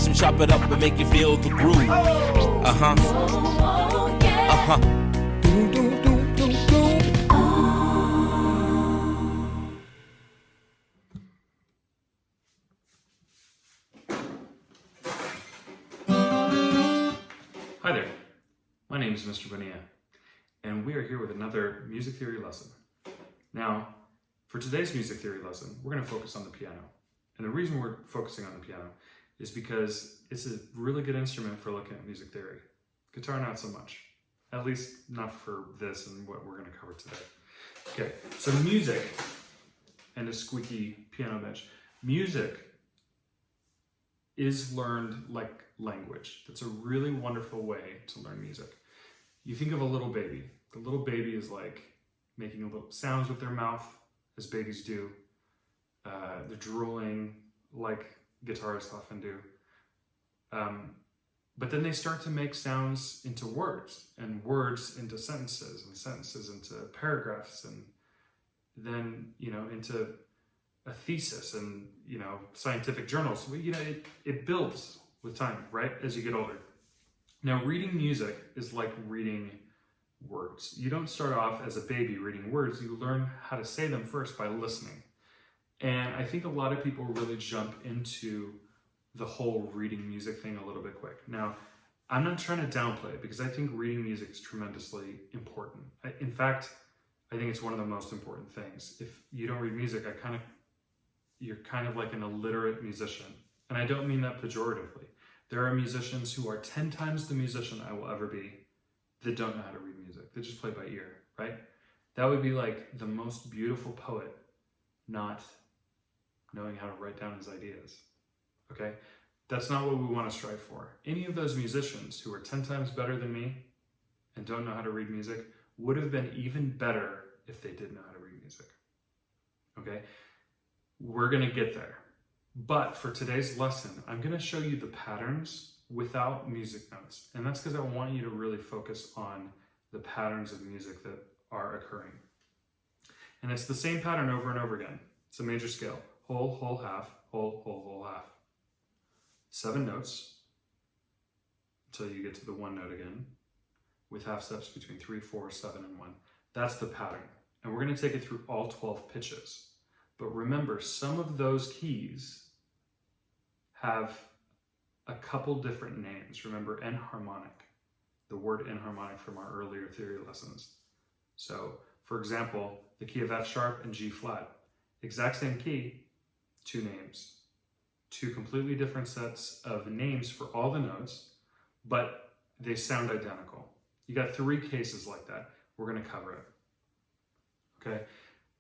watch them chop it up and make you feel the groove. Uh-huh. Uh-huh. Doom, doom, doom, doom, doom. Hi there, my name is Mr. Bonilla, and we are here with another music theory lesson. Now, for today's music theory lesson, we're going to focus on the piano. And the reason we're focusing on the piano is because it's a really good instrument for looking at music theory. Guitar, not so much. At least not for this and what we're going to cover today. Okay, so music and a squeaky piano bench. Music is learned like language. That's a really wonderful way to learn music. You think of a little baby. The little baby is like making little sounds with their mouth, as babies do. They're drooling like guitarists often do. But then they start to make sounds into words, and words into sentences, and sentences into paragraphs, and then, into a thesis and, scientific journals. It builds with time, right? As you get older. Now, reading music is like reading words. You don't start off as a baby reading words. You learn how to say them first by listening. And I think a lot of people really jump into the whole reading music thing a little bit quick. Now, I'm not trying to downplay it because I think reading music is tremendously important. In fact, I think it's one of the most important things. If you don't read music, you're kind of like an illiterate musician. And I don't mean that pejoratively. There are musicians who are 10 times the musician I will ever be that don't know how to read music. They just play by ear, right? That would be like the most beautiful poet not knowing how to write down his ideas. Okay? That's not what we want to strive for. Any of those musicians who are 10 times better than me and don't know how to read music would have been even better if they did know how to read music. Okay? We're going to get there. But for today's lesson, I'm going to show you the patterns without music notes. And that's because I want you to really focus on the patterns of music that are occurring. And it's the same pattern over and over again. It's a major scale. Whole, whole, half, whole, whole, whole, half. 7 notes until you get to the 1 note again, with half steps between 3, 4, 7, and 1. That's the pattern. And we're going to take it through all 12 pitches. But remember, some of those keys have a couple different names. Remember, enharmonic, the word enharmonic from our earlier theory lessons. So, for example, the key of F sharp and G flat, exact same key, 2 names. 2 completely different sets of names for all the notes, but they sound identical. You got 3 cases like that. We're going to cover it. Okay?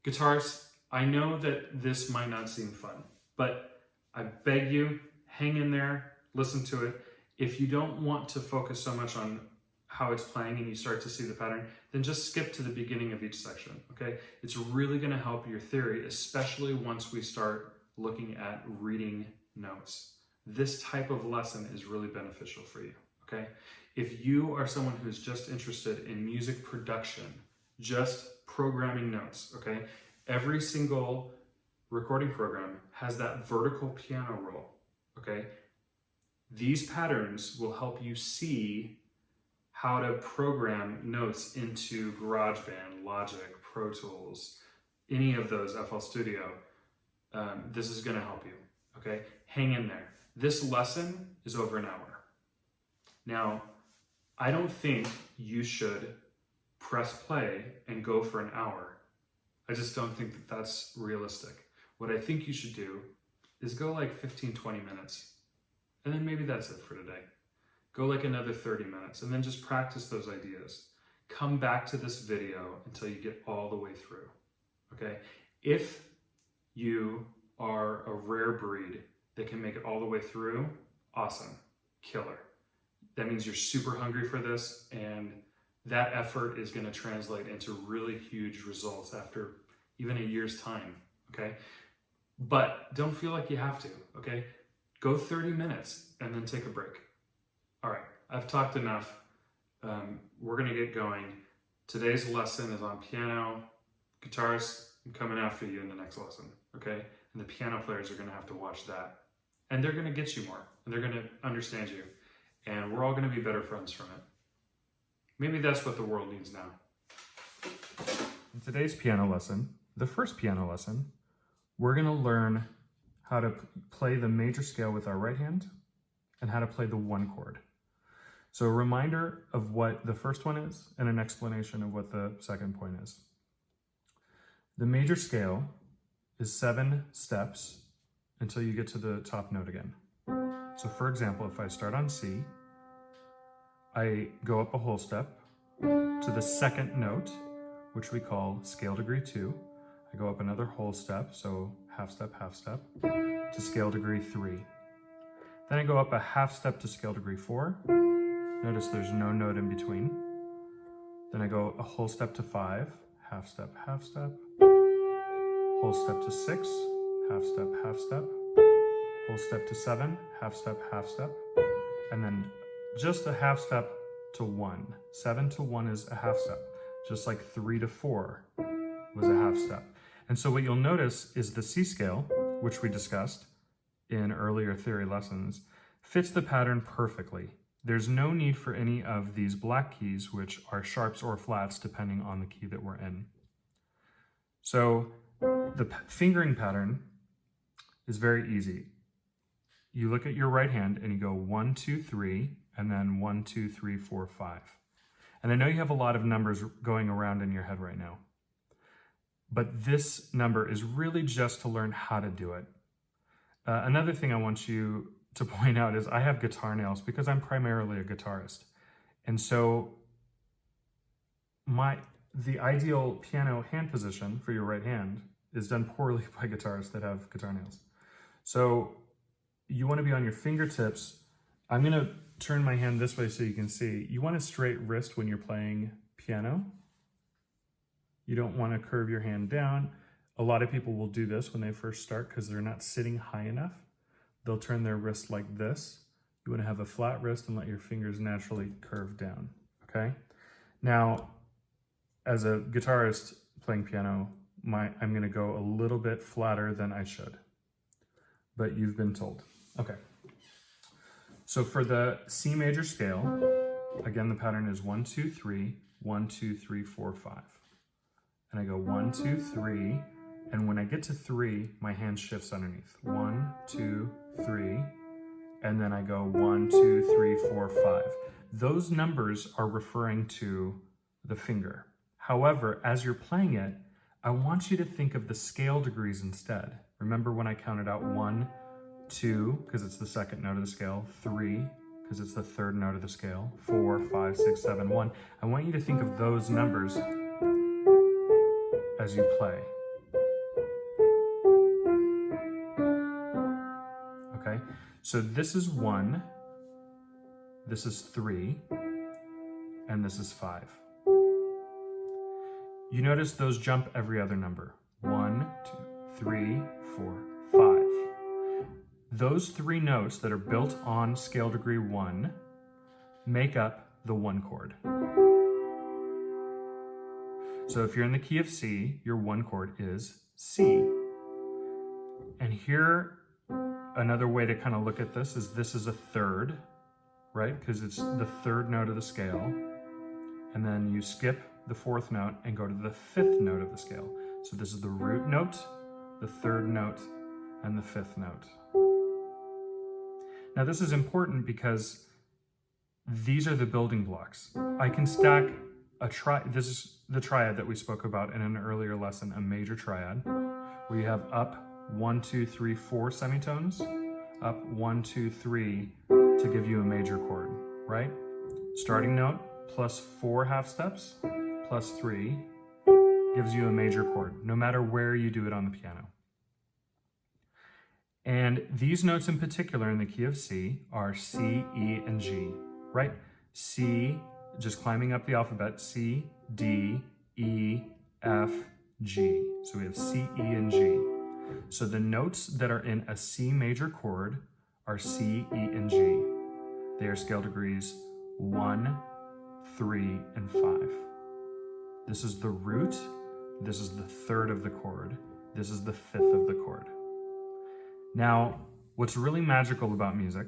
Guitarists, I know that this might not seem fun, but I beg you, hang in there, listen to it. If you don't want to focus so much on how it's playing and you start to see the pattern, then just skip to the beginning of each section, okay? It's really going to help your theory, especially once we start looking at reading notes. This type of lesson is really beneficial for you, okay? If you are someone who's just interested in music production, just programming notes, okay? Every single recording program has that vertical piano roll, okay? These patterns will help you see how to program notes into GarageBand, Logic, Pro Tools, any of those, FL Studio. This is going to help you, okay? Hang in there. This lesson is over an hour. Now, I don't think you should press play and go for an hour. I just don't think that that's realistic. What I think you should do is go like 15, 20 minutes, and then maybe that's it for today. Go like another 30 minutes, and then just practice those ideas. Come back to this video until you get all the way through, okay? If you are a rare breed that can make it all the way through, awesome, killer. That means you're super hungry for this, and that effort is going to translate into really huge results after even a year's time, okay? But don't feel like you have to, okay? Go 30 minutes and then take a break. All right, I've talked enough. We're going to get going. Today's lesson is on piano. Guitarists, I'm coming after you in the next lesson, okay? And the piano players are going to have to watch that. And they're going to get you more. and they're going to understand you, and we're all going to be better friends from it. Maybe that's what the world needs now. In today's piano lesson, the first piano lesson, we're going to learn how to play the major scale with our right hand and how to play the one chord. So a reminder of what the first one is and an explanation of what the second point is. The major scale is 7 steps until you get to the top note again. So for example, if I start on C, I go up a whole step to the second note, which we call scale degree 2. I go up another whole step, so half step, to scale degree 3. Then I go up a half step to scale degree 4. Notice there's no note in between. Then I go a whole step to 5, half step, whole step to 6, half step, whole step to 7, half step, and then just a half step to 1. 7 to 1 is a half step, just like 3 to 4 was a half step. And so what you'll notice is the C scale, which we discussed in earlier theory lessons, fits the pattern perfectly. There's no need for any of these black keys, which are sharps or flats depending on the key that we're in. So the fingering pattern is very easy. You look at your right hand and you go 1, 2, 3, and then 1, 2, 3, 4, 5. And I know you have a lot of numbers going around in your head right now, but this number is really just to learn how to do it. Another thing I want you to point out is I have guitar nails because I'm primarily a guitarist. And so the ideal piano hand position for your right hand is done poorly by guitarists that have guitar nails. So you want to be on your fingertips. I'm going to turn my hand this way so you can see. You want a straight wrist when you're playing piano. You don't want to curve your hand down. A lot of people will do this when they first start because they're not sitting high enough. They'll turn their wrist like this. You want to have a flat wrist and let your fingers naturally curve down, okay? Now, as a guitarist playing piano, I'm going to go a little bit flatter than I should, but you've been told. Okay, so for the C major scale, again, the pattern is 1, 2, 3, 1, 2, 3, 4, 5. And I go 1, 2, 3, and when I get to 3, my hand shifts underneath. 1, 2, 3, and then I go 1, 2, 3, 4, 5. Those numbers are referring to the finger. However, as you're playing it, I want you to think of the scale degrees instead. Remember when I counted out 1, 2, because it's the second note of the scale, 3, because it's the third note of the scale, 4, 5, 6, 7, 1. I want you to think of those numbers as you play. Okay, so this is 1, this is 3, and this is 5. You notice those jump every other number. 1, 2, 3, 4, 5. Those 3 notes that are built on scale degree 1 make up the 1 chord. So if you're in the key of C, your 1 chord is C. And here, another way to kind of look at this is a third, right? Because it's the third note of the scale. And then you skip the 4th note and go to the 5th note of the scale. So this is the root note, the 3rd note, and the 5th note. Now this is important because these are the building blocks. I can stack this is the triad that we spoke about in an earlier lesson, a major triad, where you have up 1, 2, 3, 4 semitones, up 1, 2, 3 to give you a major chord, right? Starting note plus 4 half steps plus 3 gives you a major chord, no matter where you do it on the piano. And these notes in particular in the key of C are C, E, and G, right? C, just climbing up the alphabet, C, D, E, F, G. So we have C, E, and G. So the notes that are in a C major chord are C, E, and G. They are scale degrees 1, 3, and 5. This is the root, this is the 3rd of the chord, this is the 5th of the chord. Now, what's really magical about music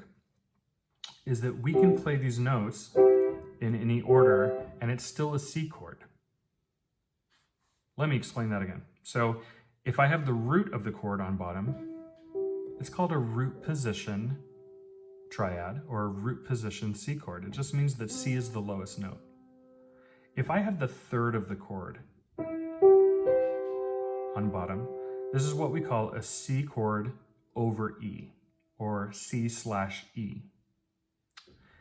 is that we can play these notes in any order and it's still a C chord. Let me explain that again. So if I have the root of the chord on bottom, it's called a root position triad or a root position C chord. It just means that C is the lowest note. If I have the third of the chord on bottom, this is what we call a C chord over E, or C/E.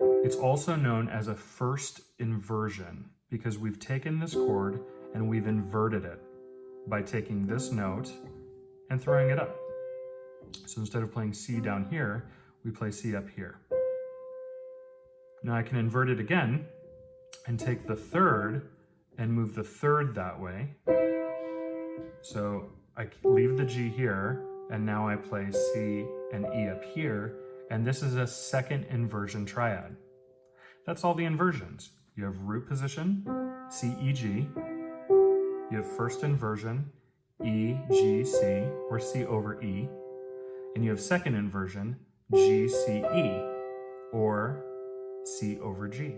It's also known as a first inversion because we've taken this chord and we've inverted it by taking this note and throwing it up. So instead of playing C down here, we play C up here. Now I can invert it again and take the third and move the third that way. So I leave the G here, and now I play C and E up here, and this is a second inversion triad. That's all the inversions. You have root position, C, E, G. You have first inversion, E, G, C, or C over E. And you have second inversion, G, C, E, or C over G.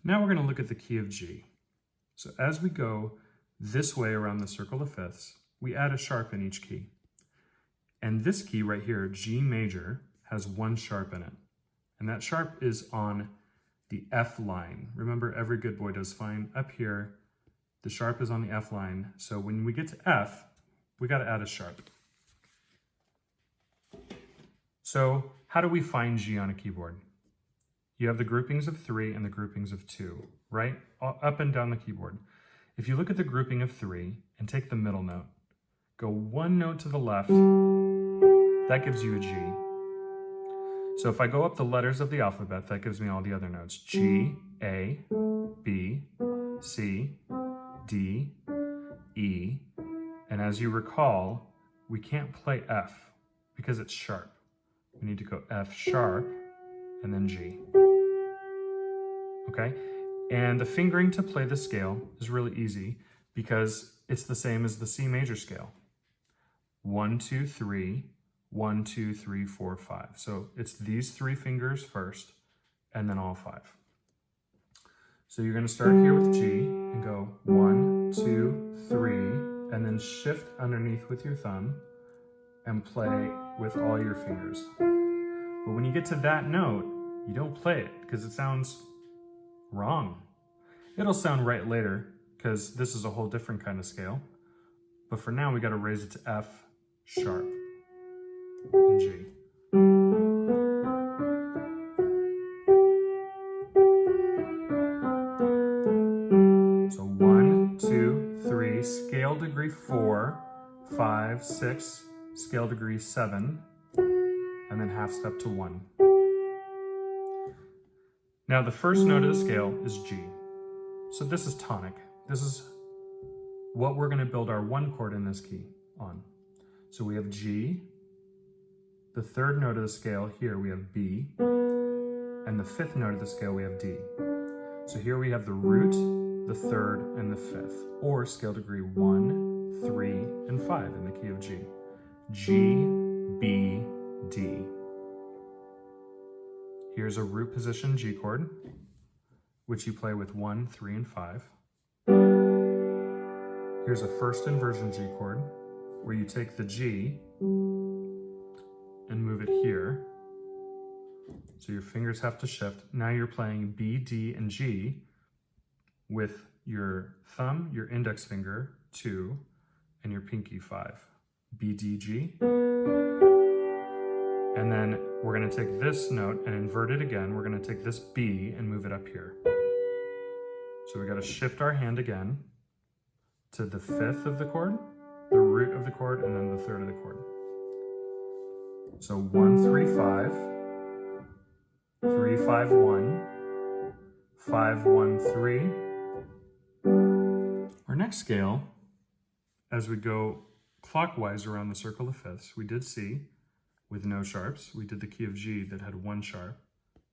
Now we're going to look at the key of G. So as we go this way around the circle of fifths, we add a sharp in each key. And this key right here, G major, has one sharp in it. And that sharp is on the F line. Remember, every good boy does fine. Up here, the sharp is on the F line. So when we get to F, we got to add a sharp. So how do we find G on a keyboard? You have the groupings of 3 and the groupings of 2, right? Up and down the keyboard. If you look at the grouping of 3 and take the middle note, go one note to the left, that gives you a G. So if I go up the letters of the alphabet, that gives me all the other notes. G, A, B, C, D, E, and as you recall, we can't play F because it's sharp. We need to go F sharp and then G. Okay, and the fingering to play the scale is really easy because it's the same as the C major scale. 1, 2, 3, 1, 2, 3, 4, 5. So it's these 3 fingers first and then all 5. So you're going to start here with G and go 1, 2, 3, and then shift underneath with your thumb and play with all your fingers. But when you get to that note, you don't play it because it sounds wrong. It'll sound right later because this is a whole different kind of scale. But for now, we got to raise it to F sharp and G. So 1, 2, 3, scale degree 4, 5, 6, scale degree 7, and then half step to 1. Now the first note of the scale is G. So this is tonic. This is what we're going to build our 1 chord in this key on. So we have G. The third note of the scale here we have B. And the 5th note of the scale we have D. So here we have the root, the 3rd, and the 5th, or scale degree 1, 3, and 5 in the key of G. G, B, D. Here's a root position G chord, which you play with 1, 3, and 5. Here's a first inversion G chord, where you take the G and move it here. So your fingers have to shift. Now you're playing B, D, and G with your thumb, your index finger, 2, and your pinky, 5. B, D, G. And then we're going to take this note and invert it again. We're going to take this B and move it up here. So we got to shift our hand again to the 5th of the chord, the root of the chord, and then the 3rd of the chord. So 1, 3, 5, 3, 5, 1, 5, 1, 3. Our next scale, as we go clockwise around the circle of fifths, we did C with no sharps. We did the key of G that had 1 sharp,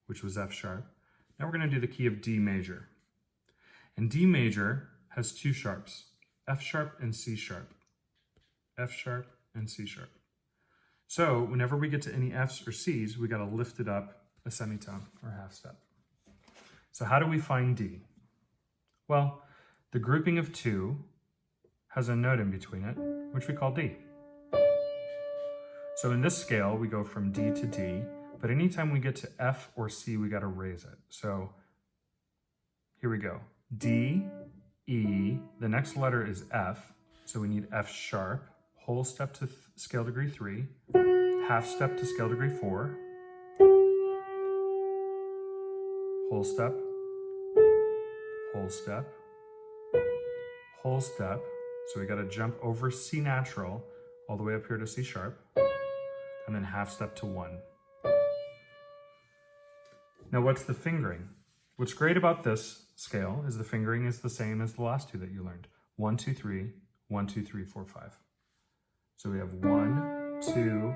which was F sharp. Now we're going to do the key of D major. And D major has 2 sharps, F sharp and C sharp. F sharp, and C sharp. So whenever we get to any Fs or Cs, we got to lift it up a semitone or half step. So how do we find D? Well, the grouping of 2 has a note in between it, which we call D. So in this scale, we go from D to D, but anytime we get to F or C, we got to raise it. So here we go. D, E, the next letter is F, so we need F sharp, whole step to scale degree 3, half step to scale degree 4, whole step, whole step, whole step, so we got to jump over C natural all the way up here to C sharp, and then half step to 1. Now what's the fingering? What's great about this scale is the fingering is the same as the last two that you learned. 1, 2, 3, 1, 2, 3, 4, 5. So we have 1, 2,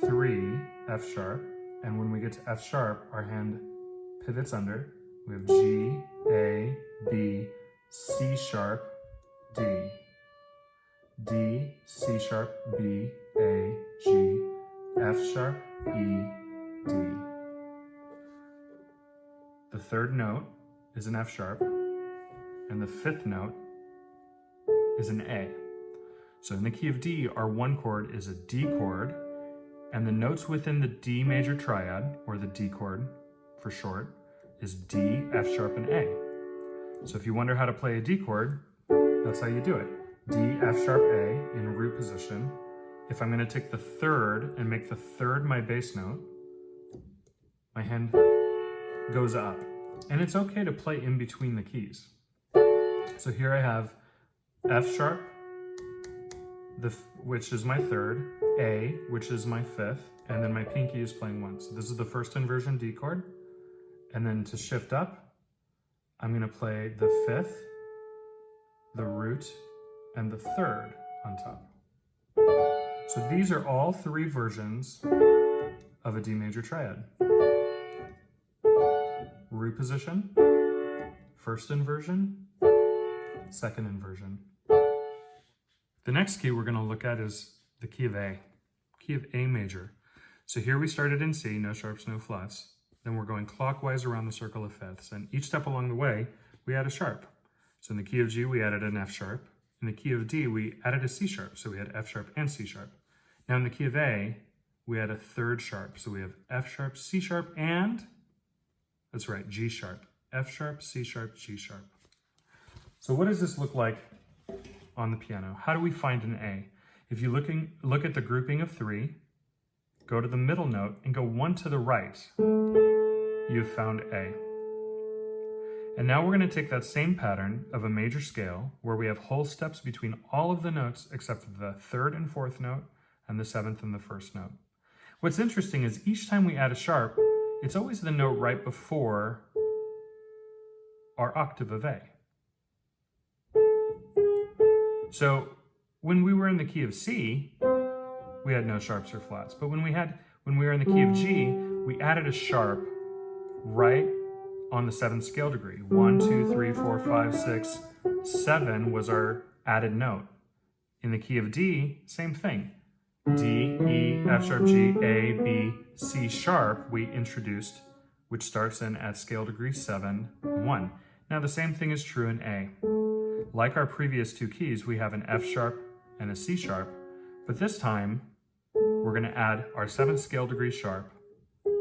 3, F sharp, and when we get to F sharp, our hand pivots under. We have G, A, B, C sharp, D, D, C sharp, B, A, G, F sharp, E, D. The third note is an F sharp, and the fifth note is an A. So in the key of D, our 1 chord is a D chord, and the notes within the D major triad, or the D chord for short, is D, F sharp, and A. So if you wonder how to play a D chord, that's how you do it. D, F sharp, A in root position. If I'm going to take the third and make the third my bass note, my hand goes up. And it's okay to play in between the keys. So here I have F sharp, which is my third, A, which is my fifth, and then my pinky is playing 1. So this is the first inversion D chord. And then to shift up, I'm going to play the fifth, the root, and the third on top. So these are all 3 versions of a D major triad. Root position, first inversion, second inversion. The next key we're going to look at is the key of A, key of A major. So here we started in C, no sharps, no flats. Then we're going clockwise around the circle of fifths, and each step along the way, we add a sharp. So in the key of G, we added an F sharp. In the key of D, we added a C sharp, so we had F sharp and C sharp. Now in the key of A, we add a third sharp, so we have F sharp, C sharp, and, that's right, G sharp. F sharp, C sharp, G sharp. So what does this look like on the piano? How do we find an A? If you look at the grouping of 3, go to the middle note and go 1 to the right, you've found A. And now we're going to take that same pattern of a major scale where we have whole steps between all of the notes except the 3rd and 4th note and the 7th and the 1st note. What's interesting is each time we add a sharp, it's always the note right before our octave of A. So when we were in the key of C, we had no sharps or flats. But when we were in the key of G, we added a sharp right on the 7th scale degree. 1, 2, 3, 4, 5, 6, 7 was our added note. In the key of D, same thing. D, E, F sharp, G, A, B, C sharp we introduced, which starts in at scale degree 7 and 1. Now the same thing is true in A. Like our previous 2 keys, we have an F sharp and a C sharp, but this time we're going to add our 7th scale degree sharp,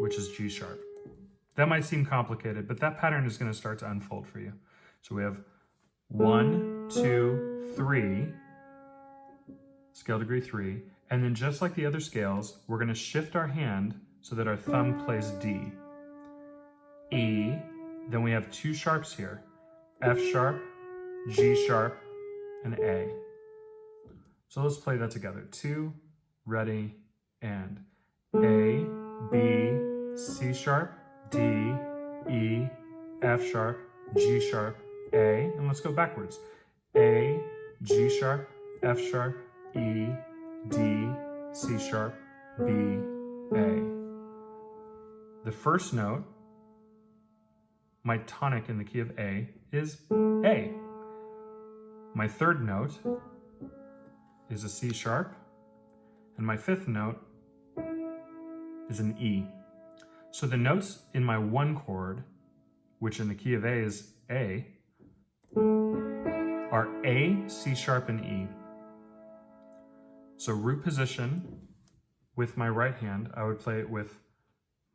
which is G sharp. That might seem complicated, but that pattern is going to start to unfold for you. So we have 1, 2, 3, scale degree 3, and then just like the other scales, we're going to shift our hand so that our thumb plays D. E, then we have 2 sharps here, F sharp, G sharp, and A. So let's play that together. 2, ready, and A, B, C sharp, D, E, F sharp, G sharp, A, and let's go backwards. A, G sharp, F sharp, E, D, C sharp, B, A. The first note, my tonic in the key of A, is A. My third note is a C sharp, and my fifth note is an E. So the notes in my one chord, which in the key of A is A, are A, C sharp, and E. So root position with my right hand, I would play it with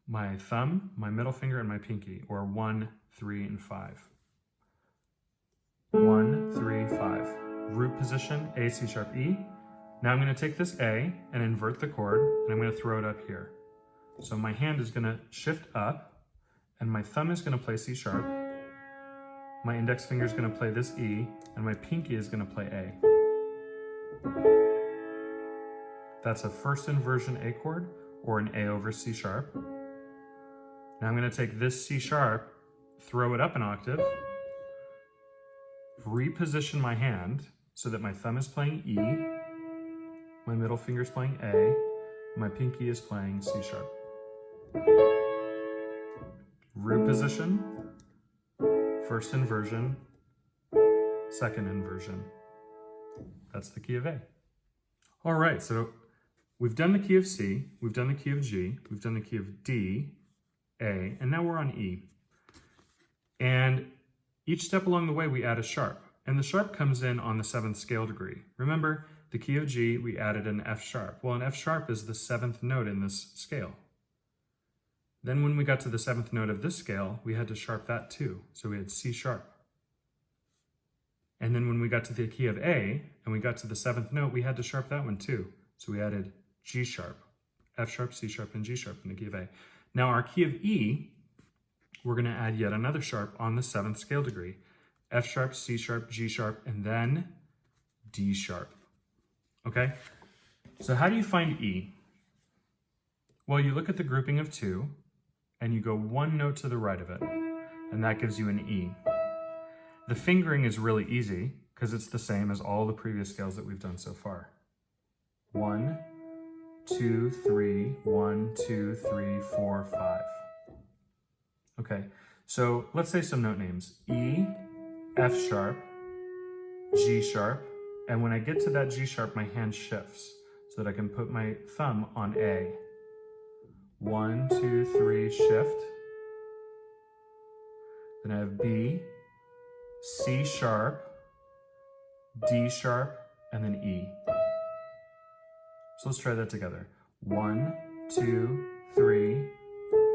my thumb, my middle finger, and my pinky, or 1, 3, and 5. 1, 3, 5. Root position, A, C sharp, E. Now I'm going to take this A and invert the chord, and I'm going to throw it up here. So my hand is going to shift up, and my thumb is going to play C sharp. My index finger is going to play this E, and my pinky is going to play A. That's a first inversion A chord, or an A over C sharp. Now I'm going to take this C sharp, throw it up an octave, reposition my hand so that my thumb is playing E, my middle finger is playing A, my pinky is playing C sharp. Root position, first inversion, second inversion. That's the key of A. All right, so we've done the key of C, we've done the key of G, we've done the key of D, A, and now we're on E. And each step along the way we add a sharp, and the sharp comes in on the 7th scale degree. Remember, the key of G, we added an F sharp. Well, an F sharp is the 7th note in this scale. Then when we got to the 7th note of this scale, we had to sharp that too. So we had C sharp. And then when we got to the key of A, and we got to the 7th note, we had to sharp that one too. So we added G sharp, F sharp, C sharp, and G sharp in the key of A. Now our key of E, we're going to add yet another sharp on the 7th scale degree. F sharp, C sharp, G sharp, and then D sharp. Okay? So how do you find E? Well, you look at the grouping of 2, and you go one note to the right of it, and that gives you an E. The fingering is really easy, because it's the same as all the previous scales that we've done so far. 1, 2, 3, 1, 2, 3, 4, 5. Okay, so let's say some note names. E, F sharp, G sharp, and when I get to that G sharp, my hand shifts so that I can put my thumb on A. 1, 2, 3, shift. Then I have B, C sharp, D sharp, and then E. So let's try that together. 1, 2, 3,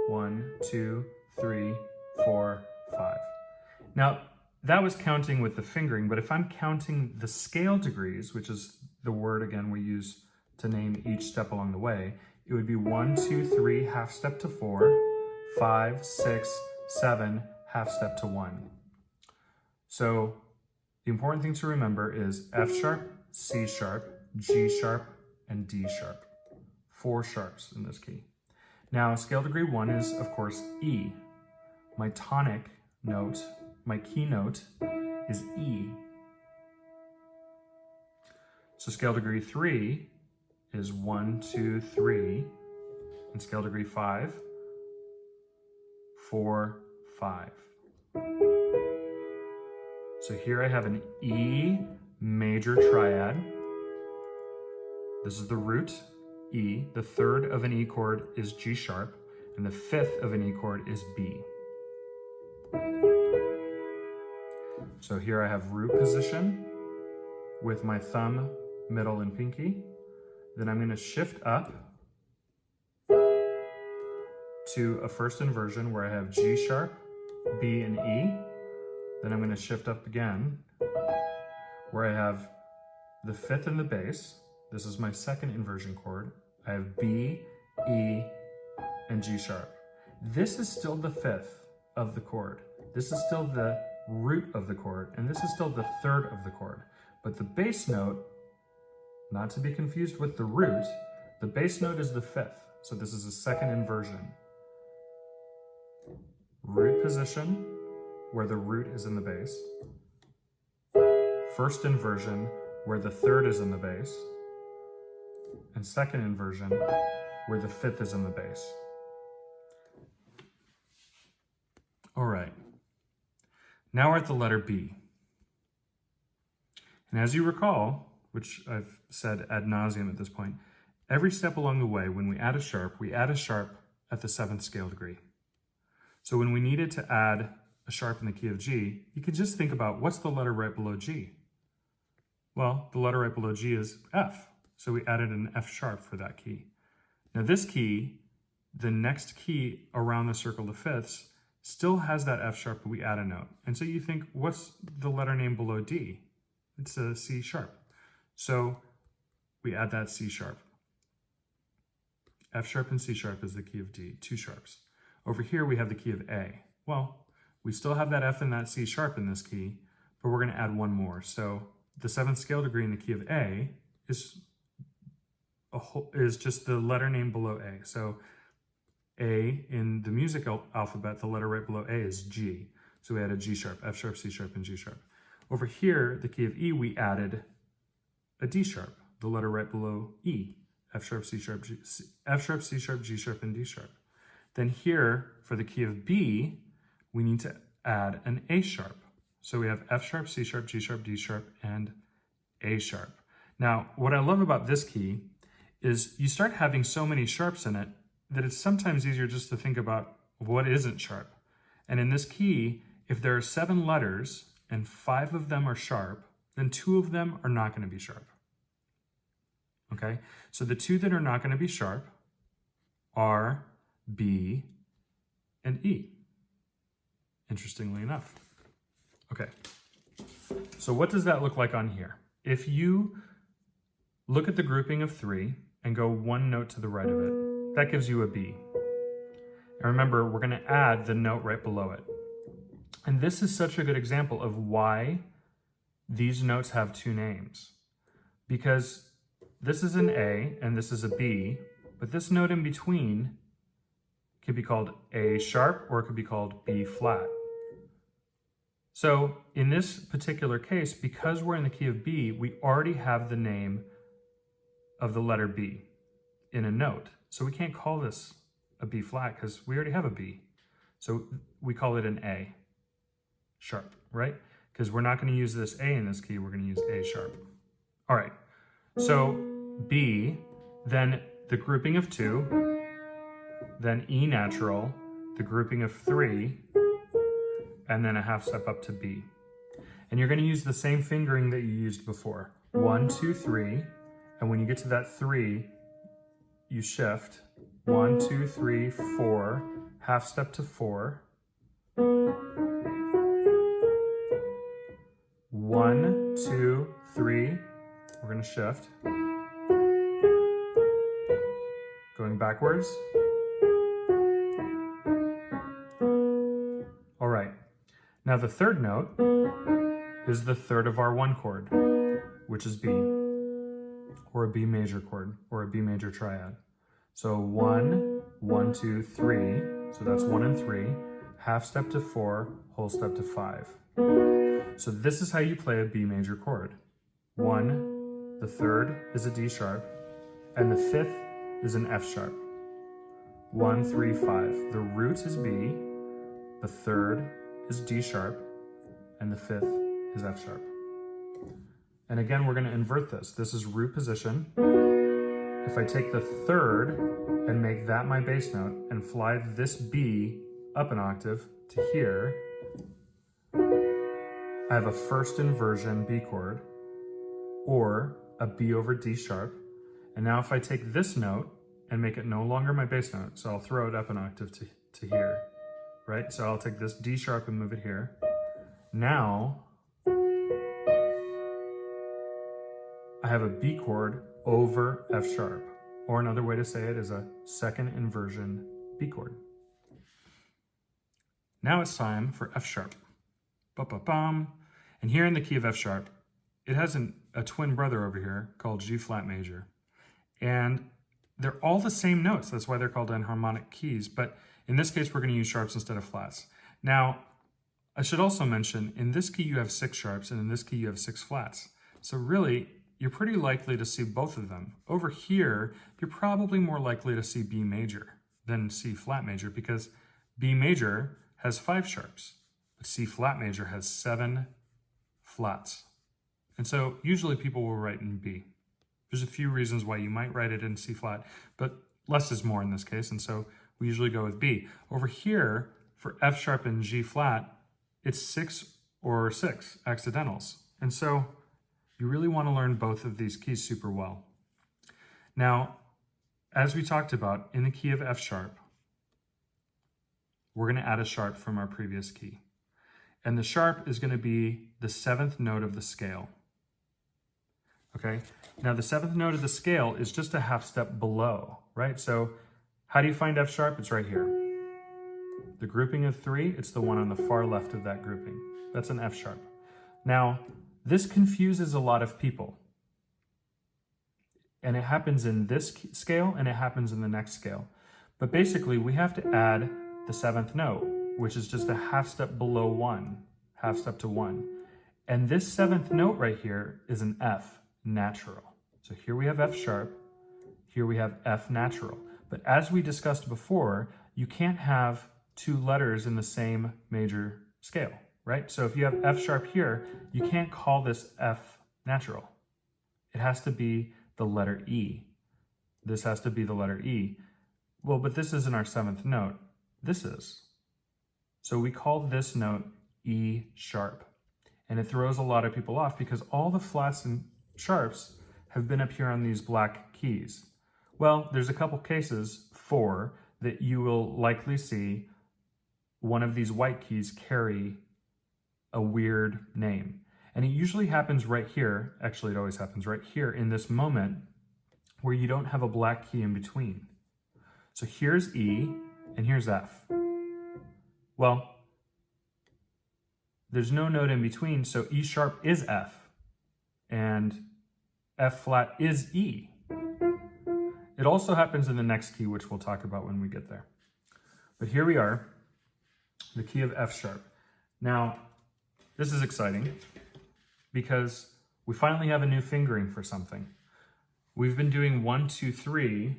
1, 2, 3, 4, 5. Now, that was counting with the fingering, but if I'm counting the scale degrees, which is the word again we use to name each step along the way, it would be 1, 2, 3, half step to 4, 5, 6, 7, half step to 1. So the important thing to remember is F sharp, C sharp, G sharp, and D sharp. 4 sharps in this key. Now scale degree 1 is of course E. My tonic note, my key note is E. So scale degree 3 is 1, 2, 3, and scale degree 5, 4, 5. So here I have an E major triad. This is the root, E. The third of an E chord is G sharp, and the fifth of an E chord is B. So here I have root position with my thumb, middle, and pinky. Then I'm going to shift up to a first inversion where I have G sharp, B, and E. Then I'm going to shift up again where I have the fifth in the bass. This is my second inversion chord. I have B, E, and G sharp. This is still the fifth of the chord. This is still the root of the chord, and this is still the third of the chord. But the bass note, not to be confused with the root, the bass note is the fifth. So this is a second inversion. Root position, where the root is in the bass. First inversion, where the third is in the bass. And second inversion, where the fifth is in the bass. All right. Now we're at the letter B. And as you recall, which I've said ad nauseum at this point, every step along the way, when we add a sharp at the 7th scale degree. So when we needed to add a sharp in the key of G, you could just think about what's the letter right below G? Well, the letter right below G is F. So we added an F sharp for that key. Now this key, the next key around the circle of fifths, still has that F sharp, but we add a note. And so you think, what's the letter name below D? It's a C sharp. So we add that C sharp. F sharp and C sharp is the key of D, 2 sharps. Over here we have the key of A. Well, we still have that F and that C sharp in this key, but we're going to add one more. So the 7th scale degree in the key of A is just the letter name below A. So A in the music alphabet, the letter right below A is G. So we added G sharp, F sharp, C sharp, and G sharp. Over here, the key of E, we added a D sharp, the letter right below E. F sharp, C sharp, F sharp, C sharp, G sharp, and D sharp. Then here, for the key of B, we need to add an A sharp. So we have F sharp, C sharp, G sharp, D sharp, and A sharp. Now, what I love about this key is you start having so many sharps in it that it's sometimes easier just to think about what isn't sharp. And in this key, if there are 7 letters and 5 of them are sharp, then 2 of them are not going to be sharp. Okay, so the 2 that are not going to be sharp are B and E, interestingly enough. Okay, so what does that look like on here? If you look at the grouping of 3 and go 1 note to the right of it, that gives you a B. And remember, we're going to add the note right below it. And this is such a good example of why these notes have 2 names. Because this is an A and this is a B, but this note in between could be called A sharp or it could be called B flat. So in this particular case, because we're in the key of B, we already have the name of the letter B in a note. So we can't call this a B flat because we already have a B. So we call it an A sharp, right? Because we're not going to use this A in this key, we're going to use A sharp. All right, so B, then the grouping of 2, then E natural, the grouping of 3, and then a half step up to B. And you're going to use the same fingering that you used before. 1, 2, 3, and when you get to that 3, you shift. 1, 2, 3, 4, half step to 4. 1, 2, 3, we're going to shift. Going backwards. All right. Now the third note is the third of our 1 chord, which is B, or a B major chord, or a B major triad. So 1, 1, 2, 3, so that's 1 and 3, half step to 4, whole step to 5. So this is how you play a B major chord. 1, the third is a D sharp, and the 5th is an F sharp. 1, 3, 5. The root is B, the third is D sharp, and the 5th is F sharp. And again, we're going to invert this. This is root position. If I take the third and make that my bass note and fly this B up an octave to here, I have a first inversion B chord, or a B over D sharp. And now if I take this note and make it no longer my bass note, so I'll throw it up an octave to here, right? So I'll take this D sharp and move it here. Now, I have a B chord over F sharp, or another way to say it is a second inversion B chord. Now it's time for F sharp. Ba-ba-bum. And here in the key of F sharp, it has a twin brother over here called G flat major. And they're all the same notes. That's why they're called enharmonic keys. But in this case, we're going to use sharps instead of flats. Now, I should also mention, in this key you have 6 sharps, and in this key you have 6 flats. So really, you're pretty likely to see both of them. Over here, you're probably more likely to see B major than C flat major, because B major has 5 sharps, but C flat major has 7 flats. And so usually people will write in B. There's a few reasons why you might write it in C flat, but less is more in this case, and so we usually go with B. Over here, for F sharp and G flat, it's 6 or 6 accidentals. And so you really want to learn both of these keys super well. Now, as we talked about, in the key of F sharp, we're going to add a sharp from our previous key. And the sharp is going to be the 7th note of the scale. Okay, now the 7th note of the scale is just a half step below, right? So how do you find F sharp? It's right here. The grouping of 3, it's the one on the far left of that grouping. That's an F sharp. Now, this confuses a lot of people. And it happens in this scale and it happens in the next scale. But basically, we have to add the 7th note, which is just a half step below 1, half step to 1. And this 7th note right here is an F natural. So here we have F sharp, here we have F natural. But as we discussed before, you can't have 2 letters in the same major scale, right? So if you have F sharp here, you can't call this F natural. It has to be the letter E. This has to be the letter E. Well, but this isn't our 7th note. This is. So we call this note E sharp. And it throws a lot of people off because all the flats and sharps have been up here on these black keys. Well, there's a couple cases that you will likely see one of these white keys carry a weird name. And it usually happens right here. Actually, it always happens right here in this moment where you don't have a black key in between. So here's E and here's F. Well, there's no note in between, so E sharp is F and F flat is E. It also happens in the next key, which we'll talk about when we get there. But here we are, the key of F sharp. Now, this is exciting because we finally have a new fingering for something. We've been doing 1, 2, 3,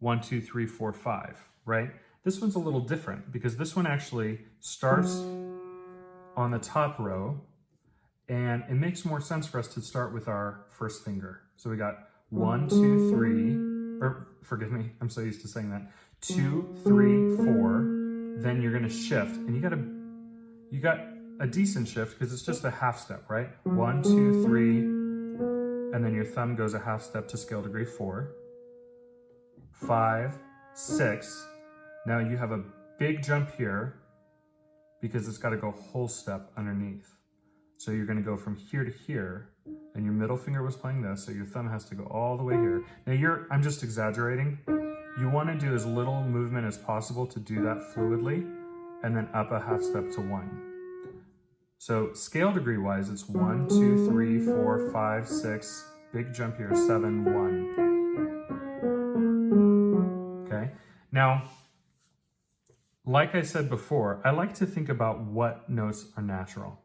1, 2, 3, 4, 5, right? This one's a little different because this one actually starts on the top row, and it makes more sense for us to start with our first finger. So we got 1, 2, 3, or forgive me, I'm so used to saying that. 2, 3, 4, then you're gonna shift, and you got a decent shift because it's just a half step, right? 1, 2, 3, and then your thumb goes a half step to scale degree 4, 5, 6. Now you have a big jump here because it's got to go whole step underneath. So you're going to go from here to here, and your middle finger was playing this, so your thumb has to go all the way here. Now I'm just exaggerating. You want to do as little movement as possible to do that fluidly, and then up a half step to 1. So scale degree wise, it's 1, 2, 3, 4, 5, 6, big jump here, 7, 1. Okay, now, like I said before, I like to think about what notes are natural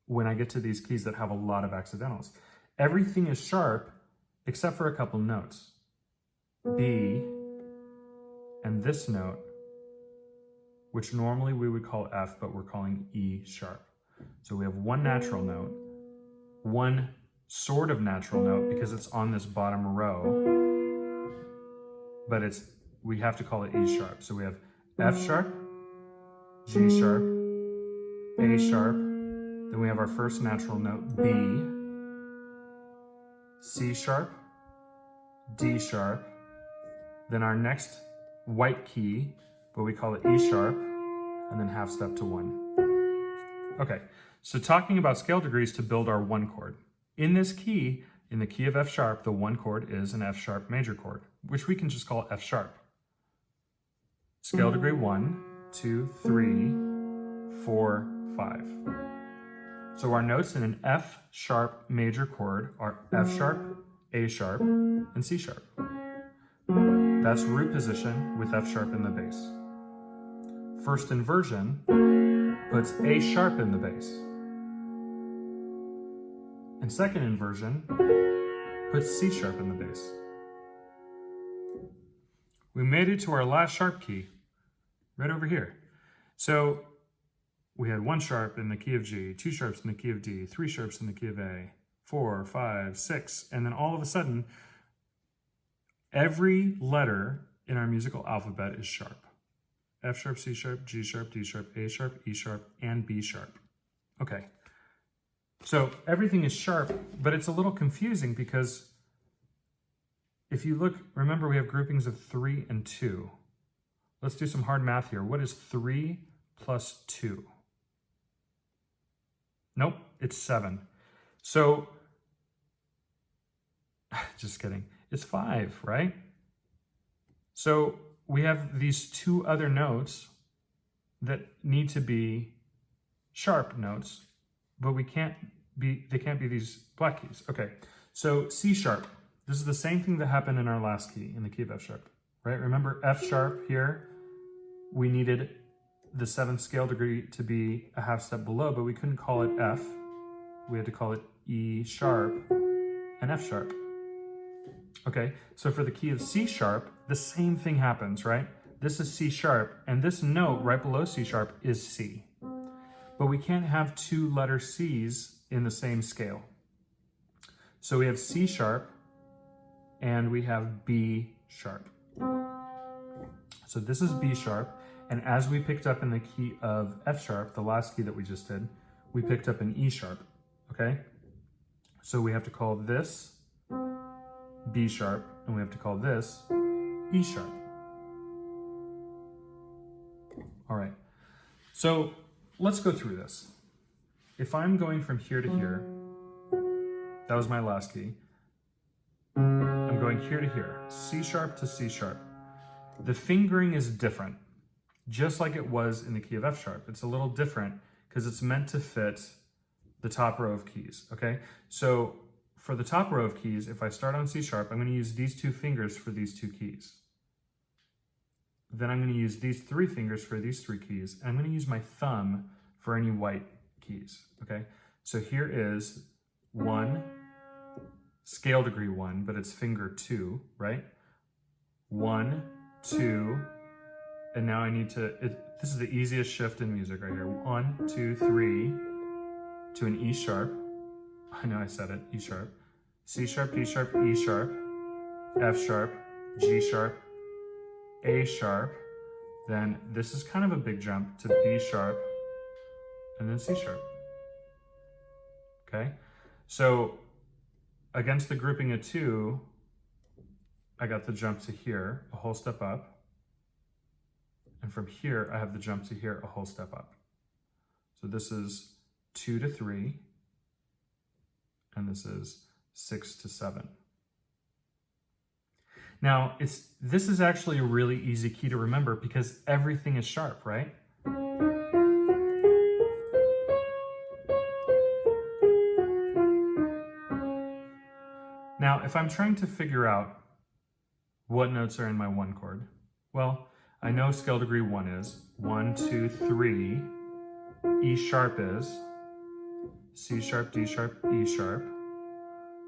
when I get to these keys that have a lot of accidentals. Everything is sharp except for a couple notes. B and this note, which normally we would call F, but we're calling E sharp. So we have one natural note, one sort of natural note because it's on this bottom row, but we have to call it E sharp. So we have F sharp, G sharp, A sharp, then we have our first natural note, B, C sharp, D sharp, then our next white key, but we call it E sharp, and then half step to 1. Okay, so talking about scale degrees to build our 1 chord. In this key, in the key of F sharp, the 1 chord is an F sharp major chord, which we can just call F sharp. Scale degree 1, 2, 3, 4, 5. So our notes in an F sharp major chord are F sharp, A sharp, and C sharp. That's root position with F sharp in the bass. First inversion puts A sharp in the bass. And second inversion puts C sharp in the bass. We made it to our last sharp key, right over here. So we had 1 sharp in the key of G, 2 sharps in the key of D, 3 sharps in the key of A, 4, 5, 6, and then all of a sudden every letter in our musical alphabet is sharp. F sharp, C sharp, G sharp, D sharp, A sharp, E sharp, and B sharp. Okay, so everything is sharp, but it's a little confusing because if you look, remember we have groupings of 3 and 2. Let's do some hard math here. What is 3 plus 2? Nope, it's 7. So, just kidding, it's 5, right? So we have these 2 other notes that need to be sharp notes, but they can't be these black keys. Okay, so C sharp. This is the same thing that happened in our last key, in the key of F sharp, right? Remember F sharp here, we needed the 7th scale degree to be a half step below, but we couldn't call it F. We had to call it E sharp and F sharp. Okay, so for the key of C sharp, the same thing happens, right? This is C sharp, and this note right below C sharp is C. But we can't have 2 letter C's in the same scale. So we have C sharp, and we have B sharp. So this is B sharp, and as we picked up in the key of F sharp, the last key that we just did, we picked up an E sharp, okay? So we have to call this B sharp, and we have to call this E sharp. All right, so let's go through this. If I'm going from here to here, that was my last key. I'm going here to here, C sharp to C sharp. The fingering is different, just like it was in the key of F sharp. It's a little different because it's meant to fit the top row of keys, okay? So for the top row of keys, if I start on C sharp, I'm going to use these 2 fingers for these 2 keys. Then I'm going to use these 3 fingers for these 3 keys, and I'm going to use my thumb for any white keys, okay? So here is 1, scale degree 1, but it's finger 2, right? 1, 2, and now I need to, this is the easiest shift in music right here. 1, 2, 3, to an E sharp. I know I said it, E sharp. C sharp, D sharp, E sharp, F sharp, G sharp, A sharp. Then this is kind of a big jump to B sharp, and then C sharp. Okay, so against the grouping of 2, I got the jump to here, a whole step up. And from here, I have the jump to here, a whole step up. So this is 2 to 3, and this is 6 to 7. Now, this is actually a really easy key to remember because everything is sharp, right? Now, if I'm trying to figure out what notes are in my 1 chord, well, I know scale degree 1 is 1, 2, 3, E sharp is C sharp, D sharp, E sharp.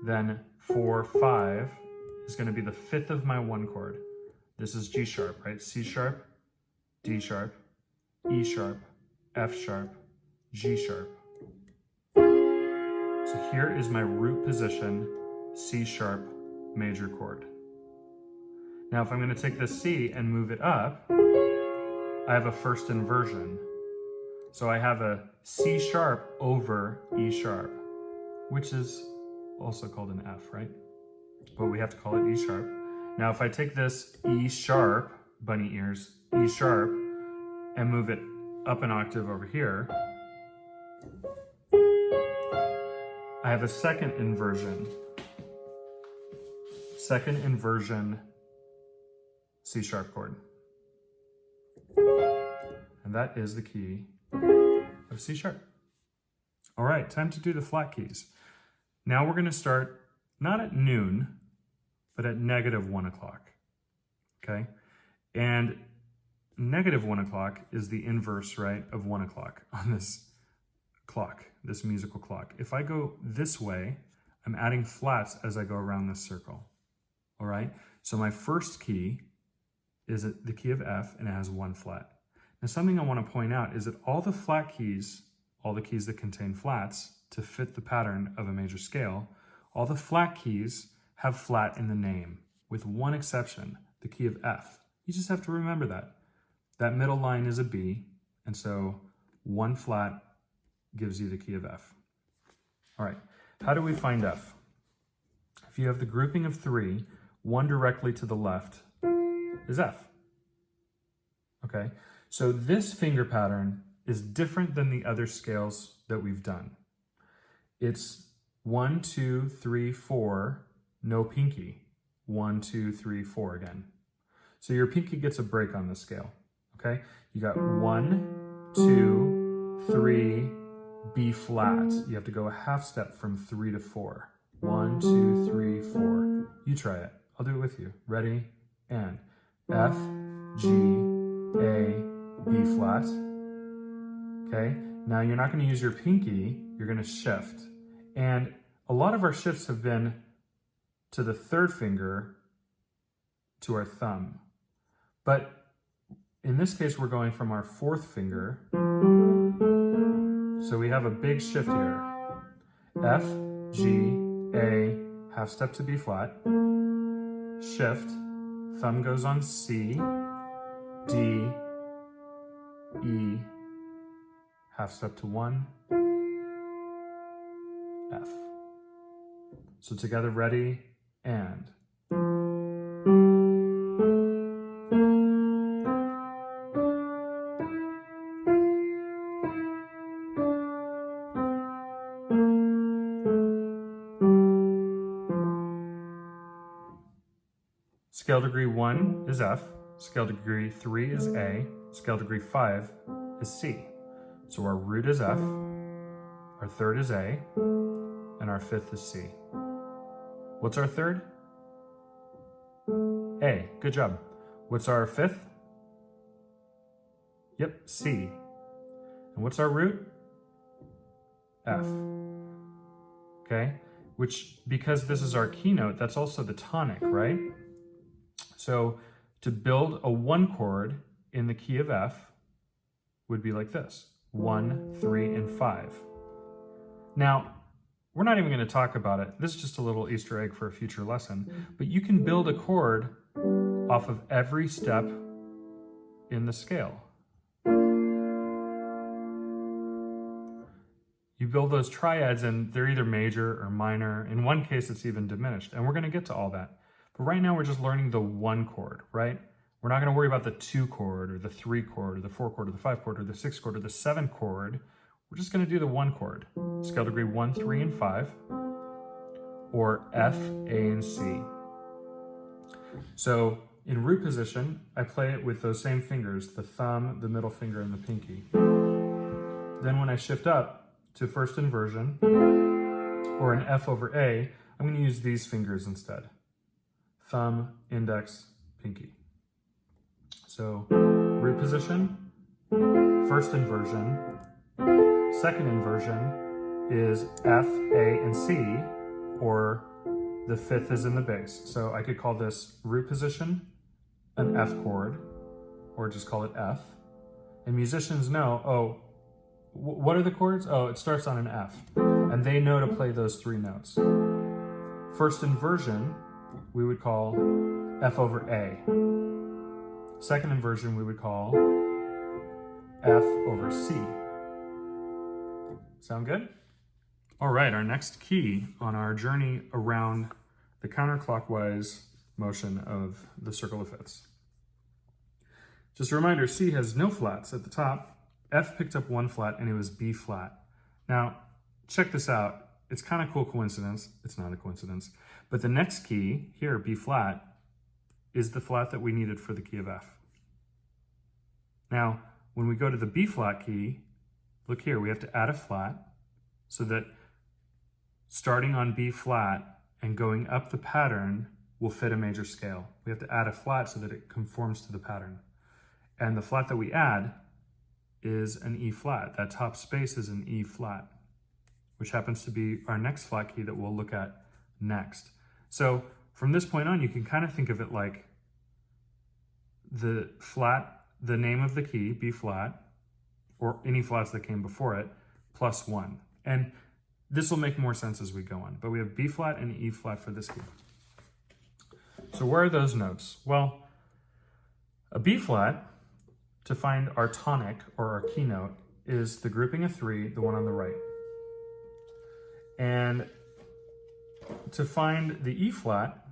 Then 4, 5 is going to be the 5th of my 1 chord. This is G sharp, right? C sharp, D sharp, E sharp, F sharp, G sharp. So here is my root position, C sharp major chord. Now if I'm going to take this C and move it up, I have a first inversion. So I have a C sharp over E sharp, which is also called an F, right? But we have to call it E sharp. Now if I take this E sharp, bunny ears, E sharp, and move it up an octave over here, I have a second inversion. Second inversion C sharp chord. And that is the key of C sharp. All right, time to do the flat keys. Now we're going to start not at noon, but at -1 o'clock. Okay? And -1 o'clock is the inverse, right, of 1 o'clock on this clock, this musical clock. If I go this way, I'm adding flats as I go around this circle. All right? So my first key is the key of F, and it has 1 flat. Now something I want to point out is that all the flat keys, all the keys that contain flats to fit the pattern of a major scale, all the flat keys have flat in the name. with one exception, the key of F. You just have to remember that. That middle line is a B, and so 1 flat gives you the key of F. All right, how do we find F? If you have the grouping of 3, 1 directly to the left is F. Okay, so this finger pattern is different than the other scales that we've done. It's 1, 2, 3, 4, no pinky. 1, 2, 3, 4 again. So your pinky gets a break on the scale, okay? You got 1, 2, 3, B flat. You have to go a half step from 3 to 4. 1, 2, 3, 4. You try it. I'll do it with you. Ready? And F, G, A, B flat. Okay? Now you're not going to use your pinky. You're going to shift. And a lot of our shifts have been to the 3rd finger to our thumb. But in this case, we're going from our 4th finger. So we have a big shift here. F, G, A, half step to B flat, shift, thumb goes on C, D, E, half step to 1, F. So together, ready, and. Scale degree 1 is F, scale degree 3 is A, scale degree 5 is C. So our root is F, our 3rd is A, and our 5th is C. What's our 3rd? A, good job. What's our 5th? Yep, C. And what's our root? F. Okay, which, because this is our keynote, that's also the tonic, right? So to build a 1 chord in the key of F would be like this: 1, 3, and 5. Now, we're not even going to talk about it. This is just a little Easter egg for a future lesson. But you can build a chord off of every step in the scale. You build those triads and they're either major or minor. In one case, it's even diminished. And we're going to get to all that. But right now, we're just learning the 1 chord, right? We're not going to worry about the 2 chord or the 3 chord or the 4 chord or the 5 chord or the 6 chord or the 7 chord. We're just going to do the 1 chord. Scale degree 1, 3, and 5. Or F, A, and C. So in root position, I play it with those same fingers, the thumb, the middle finger, and the pinky. Then when I shift up to first inversion, or an F over A, I'm going to use these fingers instead. Thumb, index, pinky. So root position, first inversion, second inversion is F, A, and C, or the 5th is in the bass. So I could call this root position an F chord, or just call it F. And musicians know, oh, what are the chords? Oh, it starts on an F. And they know to play those 3 notes. First inversion, we would call F over A. Second inversion, we would call F over C. Sound good? All right, our next key on our journey around the counterclockwise motion of the circle of fifths. Just a reminder, C has no flats at the top. F picked up 1 flat and it was B flat. Now, check this out. It's kind of cool coincidence. It's not a coincidence. But the next key here, B flat, is the flat that we needed for the key of F. Now, when we go to the B flat key, look here, we have to add a flat so that starting on B flat and going up the pattern will fit a major scale. We have to add a flat so that it conforms to the pattern. And the flat that we add is an E flat. That top space is an E flat, which happens to be our next flat key that we'll look at next. So from this point on, you can kind of think of it like the flat, the name of the key, B flat, or any flats that came before it, plus 1. And this will make more sense as we go on. But we have B flat and E flat for this key. So where are those notes? Well, a B flat, to find our tonic or our keynote, is the grouping of 3, the one on the right. And to find the E flat,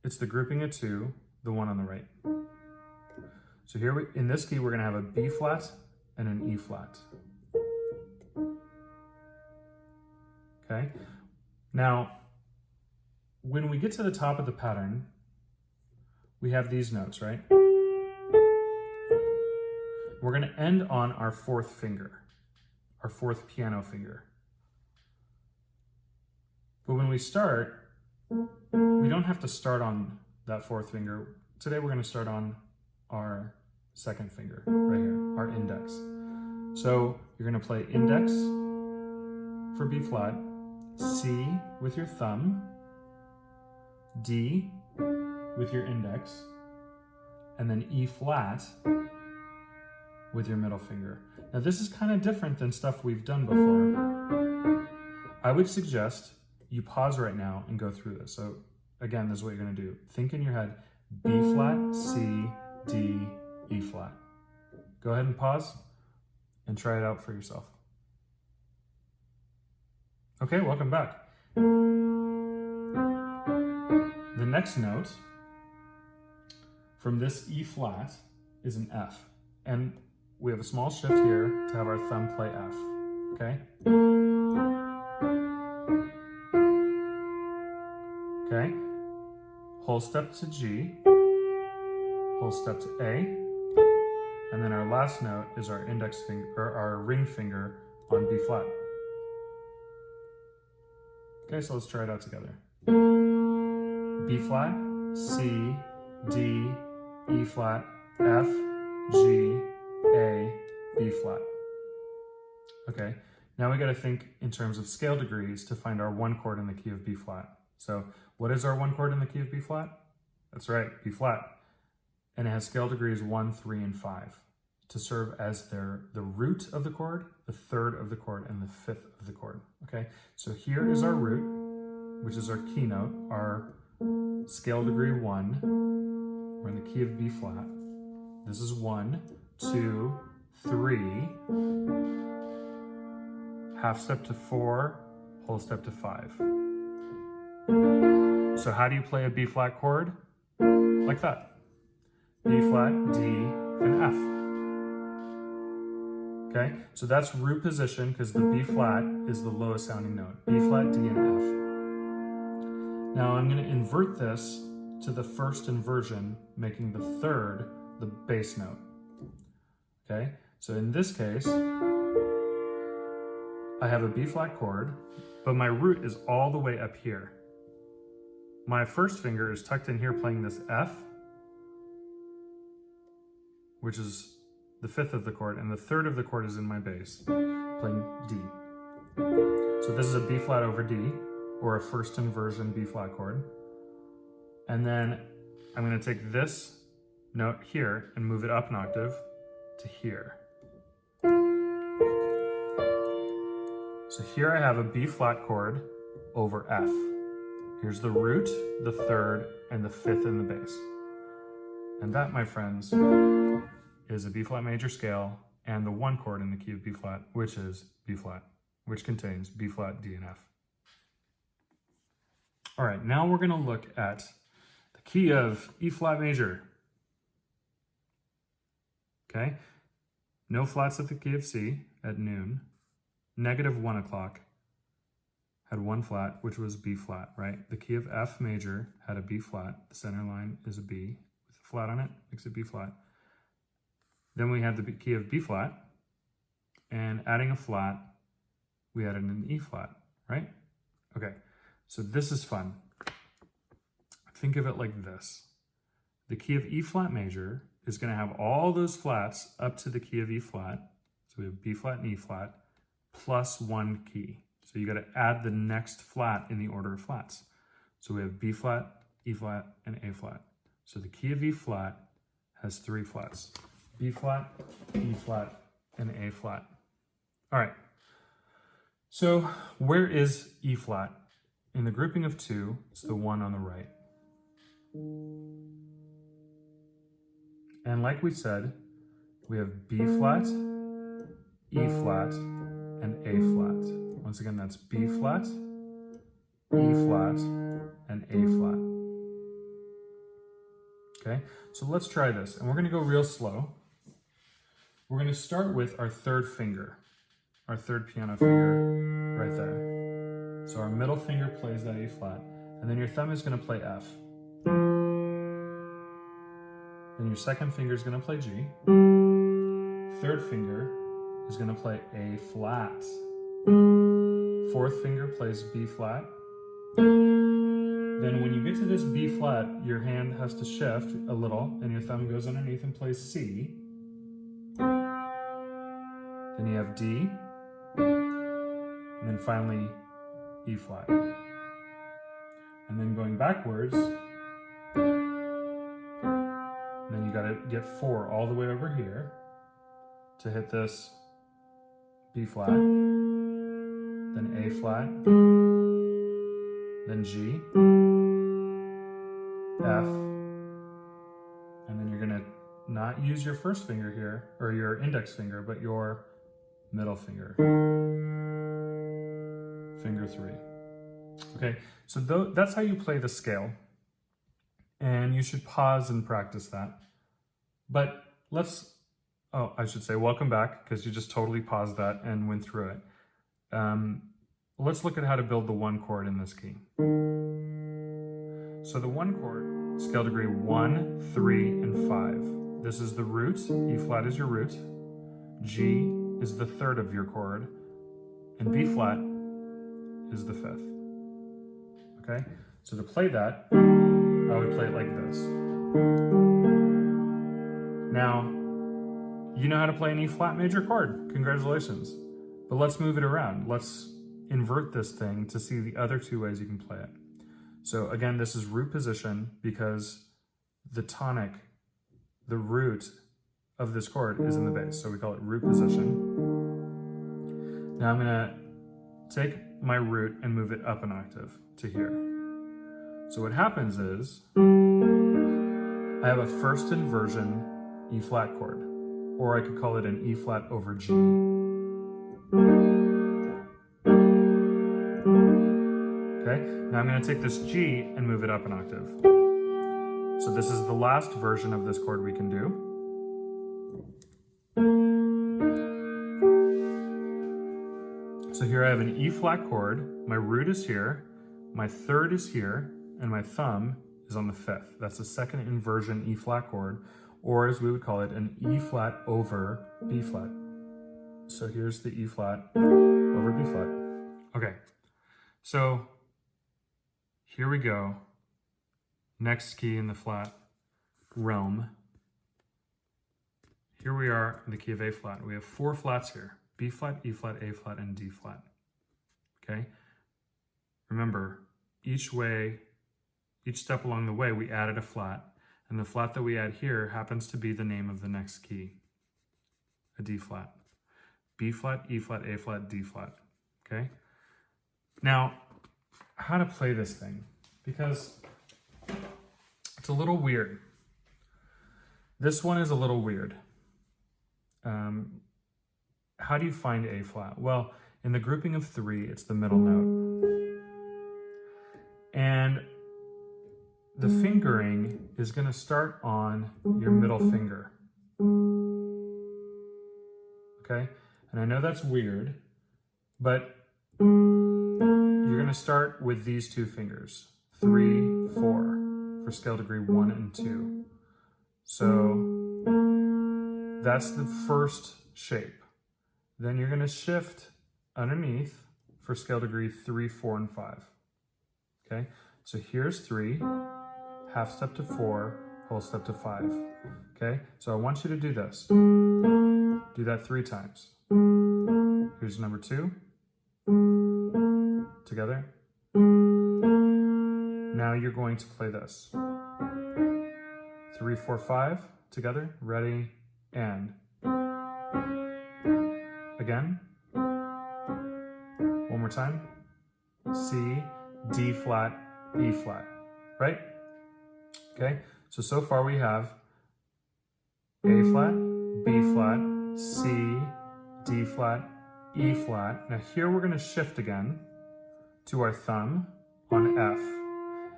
it's the grouping of 2, the one on the right. So here in this key, we're going to have a B flat and an E flat. Okay. Now, when we get to the top of the pattern, we have these notes, right? We're going to end on our 4th finger, our 4th piano finger. But when we start, we don't have to start on that 4th finger. Today we're going to start on our 2nd finger, right here, our index. So you're going to play index for B flat, C with your thumb, D with your index, and then E flat with your middle finger. Now this is kind of different than stuff we've done before. I would suggest you pause right now and go through this. So again, this is what you're gonna do. Think in your head, B flat, C, D, E flat. Go ahead and pause and try it out for yourself. Okay, welcome back. The next note from this E flat is an F. And we have a small shift here to have our thumb play F, okay? Okay, whole step to G, whole step to A, and then our last note is our index finger, or our ring finger on B flat. Okay, so let's try it out together. B flat, C, D, E flat, F, G, A, B flat. Okay, now we got to think in terms of scale degrees to find our 1 chord in the key of B flat. So what is our 1 chord in the key of B flat? That's right, B flat. And it has scale degrees 1, 3, and 5 to serve as the root of the chord, the 3rd of the chord, and the 5th of the chord. Okay, so here is our root, which is our keynote, our scale degree 1. We're in the key of B flat. This is 1, 2, 3, half step to 4, whole step to 5. So how do you play a B flat chord? Like that. B flat, D, and F. Okay, so that's root position because the B flat is the lowest sounding note. B flat, D, and F. Now I'm going to invert this to the 1st inversion, making the 3rd the bass note. Okay, so in this case, I have a B flat chord, but my root is all the way up here. My 1st finger is tucked in here playing this F, which is the 5th of the chord, and the 3rd of the chord is in my bass, playing D. So this is a B flat over D, or a 1st inversion B flat chord. And then I'm going to take this note here and move it up an octave to here. So here I have a B flat chord over F. Here's the root, the 3rd, and the 5th in the bass. And that, my friends, is a B flat major scale and the 1 chord in the key of B flat, which is B flat, which contains B flat, D, and F. All right, now we're going to look at the key of E flat major. Okay, no flats at the key of C at noon. -1 o'clock had 1 flat, which was B flat, right? The key of F major had a B flat. The center line is a B with a flat on it, makes it B flat. Then we had the key of B flat, and adding a flat, we added an E flat, right? Okay, so this is fun. Think of it like this. The key of E flat major is going to have all those flats up to the key of E flat. So we have B flat and E flat plus 1 key. So you got to add the next flat in the order of flats. So we have B flat, E flat, and A flat. So the key of E flat has 3 flats. B flat, E flat, and A flat. All right. So where is E flat? In the grouping of 2, it's the one on the right. And like we said, we have B flat, E flat, and A flat. Once again, that's B flat, E flat, and A flat. Okay, so let's try this. And we're gonna go real slow. We're gonna start with our third finger, our third piano finger right there. So our middle finger plays that A flat, and then your thumb is gonna play F. Then your second finger is gonna play G. Third finger is gonna play A flat. Fourth finger plays B flat. Then when you get to this B flat, your hand has to shift a little and your thumb goes underneath and plays C. Then you have D. And then finally E flat. And then going backwards, and then you gotta get 4 all the way over here to hit this B flat, then A flat, then G, F, and then you're gonna not use your first finger here, or your index finger, but your middle finger, finger 3. Okay, so that's how you play the scale, and you should pause and practice that. But I should say welcome back, because you just totally paused that and went through it. Let's look at how to build the 1 chord in this key. So the 1 chord, scale degree 1, 3, and 5. This is the root, E flat is your root, G is the 3rd of your chord, and B flat is the 5th. Okay, so to play that, I would play it like this. Now, you know how to play an E flat major chord. Congratulations. But let's move it around. Let's invert this thing to see the other 2 ways you can play it. So again, this is root position because the tonic, the root of this chord is in the bass. So we call it root position. Now I'm gonna take my root and move it up an octave to here. So what happens is, I have a first inversion E flat chord, or I could call it an E flat over G. Okay, now I'm gonna take this G and move it up an octave. So this is the last version of this chord we can do. So here I have an E flat chord, my root is here, my 3rd is here, and my thumb is on the 5th. That's the second inversion E flat chord, or as we would call it, an E flat over B flat. So here's the E flat over B flat. Okay, so here we go. Next key in the flat realm. Here we are in the key of A flat. We have 4 flats here: B flat, E flat, A flat, and D flat. Okay? Remember, each step along the way, we added a flat, and the flat that we add here happens to be the name of the next key, a D flat. B flat, E flat, A flat, D flat. Okay? Now, how to play this thing, because it's a little weird. This one is a little weird. How do you find A flat? Well, in the grouping of 3, it's the middle note. And the fingering is going to start on your middle finger. Okay? And I know that's weird, but you're going to start with these 2 fingers, 3, 4, for scale degree 1 and 2. So that's the first shape. Then you're going to shift underneath for scale degree 3, 4, and 5. Okay, so here's 3, half step to 4, whole step to 5. Okay, so I want you to do this. Do that 3 times. Here's number 2. Together. Now you're going to play this. 3, 4, 5. Together. Ready, and. Again. One more time. C, D flat, E flat. Right? Okay, so far we have A flat, B flat, C, D flat, E flat. Now here we're going to shift again to our thumb on F.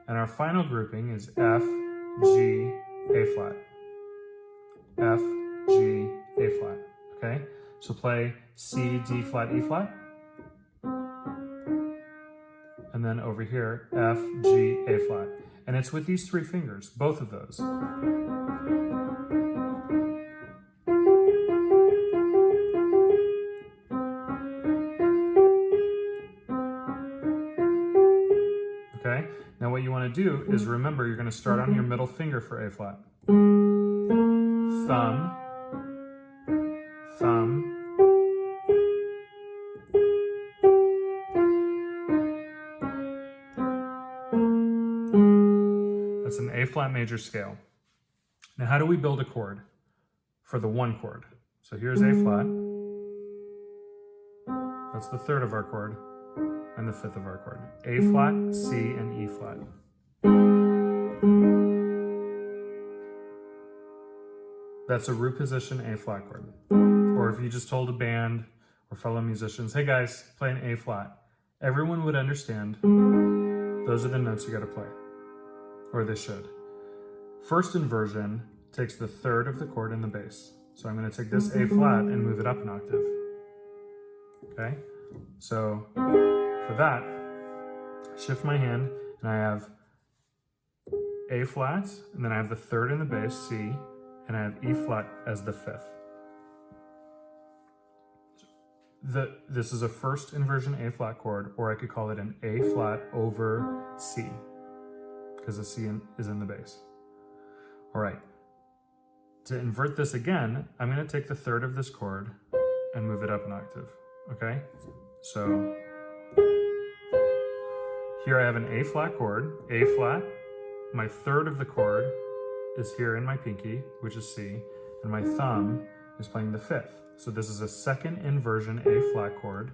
And our final grouping is F, G, A flat. F, G, A flat. Okay, so play C, D flat, E flat. And then over here, F, G, A flat. And it's with these 3 fingers, both of those. Okay, now what you want to do is remember you're going to start on your middle finger for A flat. Thumb, thumb, that's an A flat major scale. Now how do we build a chord for the 1 chord? So here's A flat, that's the 3rd of our chord, and the 5th of our chord. A flat, C, and E flat. That's a root position A flat chord. Or if you just told a band or fellow musicians, hey guys, play an A flat, everyone would understand those are the notes you gotta play, or they should. First inversion takes the 3rd of the chord in the bass. So I'm gonna take this A flat and move it up an octave. Okay, so for that, shift my hand and I have A flat, and then I have the 3rd in the bass, C, and I have E flat as the 5th. This is a first inversion A flat chord, or I could call it an A flat over C, because the C is in the bass. All right, to invert this again, I'm going to take the 3rd of this chord and move it up an octave, okay? So here I have an A flat chord, A flat, my 3rd of the chord is here in my pinky, which is C, and my thumb is playing the 5th. So this is a second inversion A flat chord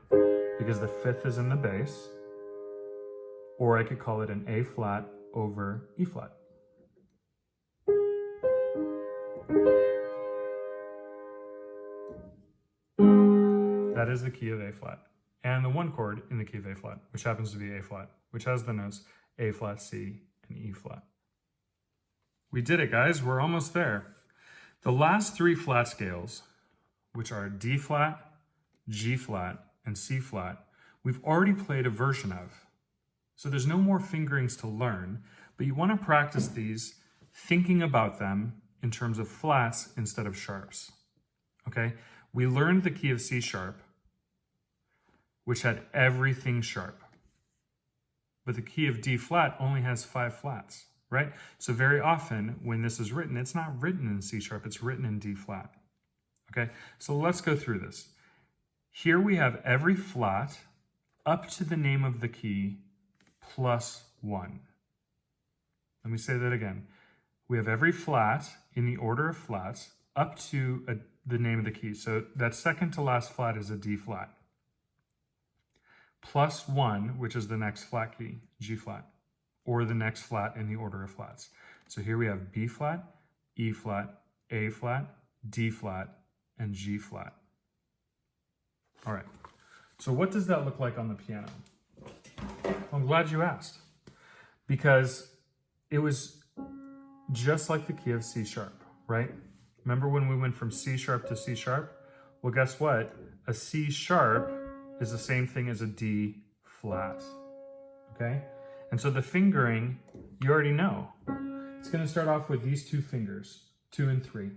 because the 5th is in the bass, or I could call it an A flat over E flat. That is the key of A flat, and the 1 chord in the key of A flat, which happens to be A flat, which has the notes A flat, C, and E flat. We did it, guys. We're almost there. The last 3 flat scales, which are D flat, G flat, and C flat, we've already played a version of. So there's no more fingerings to learn, but you want to practice these thinking about them in terms of flats instead of sharps. Okay? We learned the key of C sharp, which had everything sharp. But the key of D flat only has 5 flats, right? So very often when this is written, it's not written in C sharp, it's written in D flat. Okay, so let's go through this. Here we have every flat up to the name of the key plus 1. Let me say that again. We have every flat in the order of flats up to the name of the key. So that second to last flat is a D flat. Plus 1, which is the next flat key, G flat, or the next flat in the order of flats. So here we have B flat, E flat, A flat, D flat, and G flat. All right, so what does that look like on the piano? I'm glad you asked, because it was just like the key of C sharp, right? Remember when we went from C sharp to C sharp? Well, guess what? A C sharp is the same thing as a D flat, okay? And so the fingering, you already know. It's gonna start off with these 2 fingers, 2 and 3,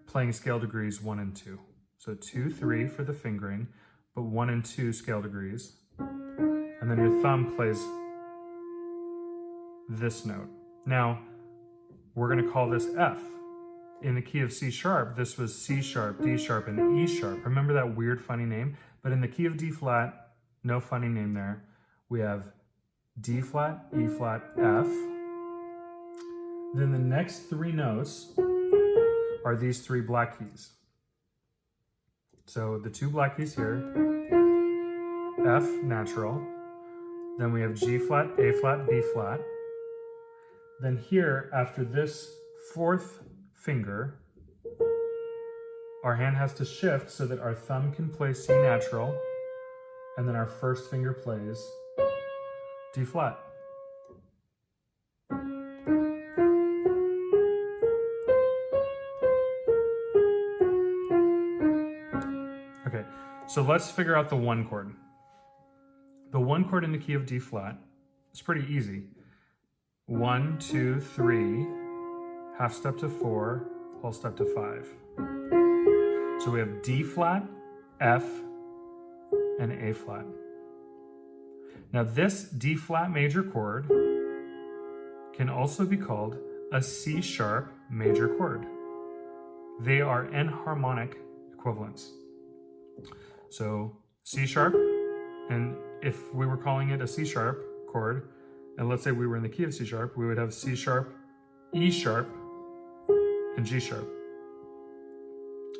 playing scale degrees 1 and 2. So 2, 3 for the fingering, but 1 and 2 scale degrees. And then your thumb plays this note. Now, we're gonna call this F. In the key of C sharp, this was C sharp, D sharp, and E sharp. Remember that weird funny name? But in the key of D flat, no funny name there. We have D flat, E flat, F. Then the next 3 notes are these 3 black keys. So the 2 black keys here, F natural. Then we have G flat, A flat, B flat. then here, after this fourth finger, our hand has to shift so that our thumb can play C natural, and then our first finger plays D flat. Okay, so let's figure out the one chord. The one chord in the key of D flat is pretty easy. 1, 2, 3, half step to 4, whole step to 5. So we have D flat, F, and A flat. Now this D flat major chord can also be called a C sharp major chord. They are enharmonic equivalents. So C sharp, and if we were calling it a C sharp chord, and let's say we were in the key of C sharp, we would have C sharp, E sharp, and G sharp.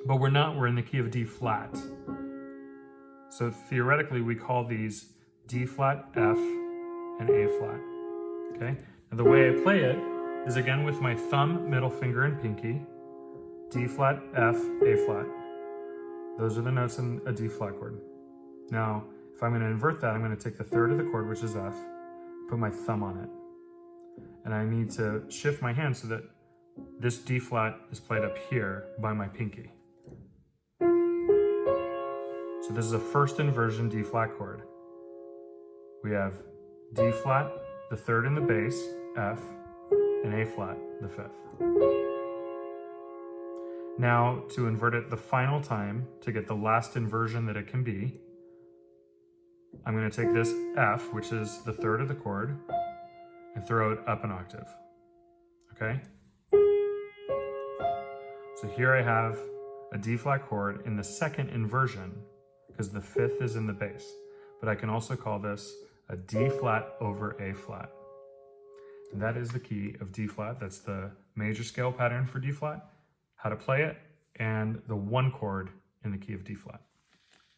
But we're not, we're in the key of D flat. So theoretically, we call these D flat, F, and A flat, okay? And the way I play it is again with my thumb, middle finger, and pinky, D flat, F, A flat. Those are the notes in a D flat chord. Now, if I'm gonna invert that, I'm gonna take the third of the chord, which is F, put my thumb on it. And I need to shift my hand so that this D flat is played up here by my pinky. So this is a first inversion D flat chord. We have D flat, the third in the bass, F, and A flat, the fifth. Now to invert it the final time, to get the last inversion that it can be, I'm going to take this F, which is the third of the chord, and throw it up an octave, okay? So here I have a D flat chord in the second inversion, because the fifth is in the bass. But I can also call this a D flat over A flat. And that is the key of D flat. That's the major scale pattern for D flat, how to play it, and the one chord in the key of D flat.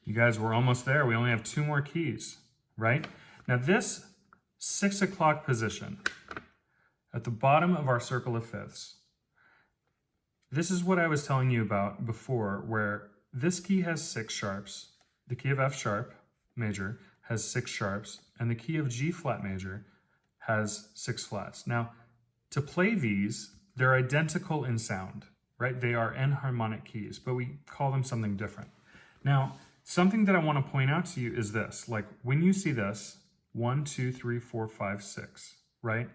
You guys, we're almost there. We only have 2 more keys, right? Now this 6 o'clock position at the bottom of our circle of fifths, this is what I was telling you about before, where this key has 6 sharps. The key of F sharp major has 6 sharps, and the key of G flat major has 6 flats. Now, to play these, they're identical in sound, right? They are enharmonic keys, but we call them something different. Now, something that I want to point out to you is this, like when you see this, 1, 2, 3, 4, 5, 6, right?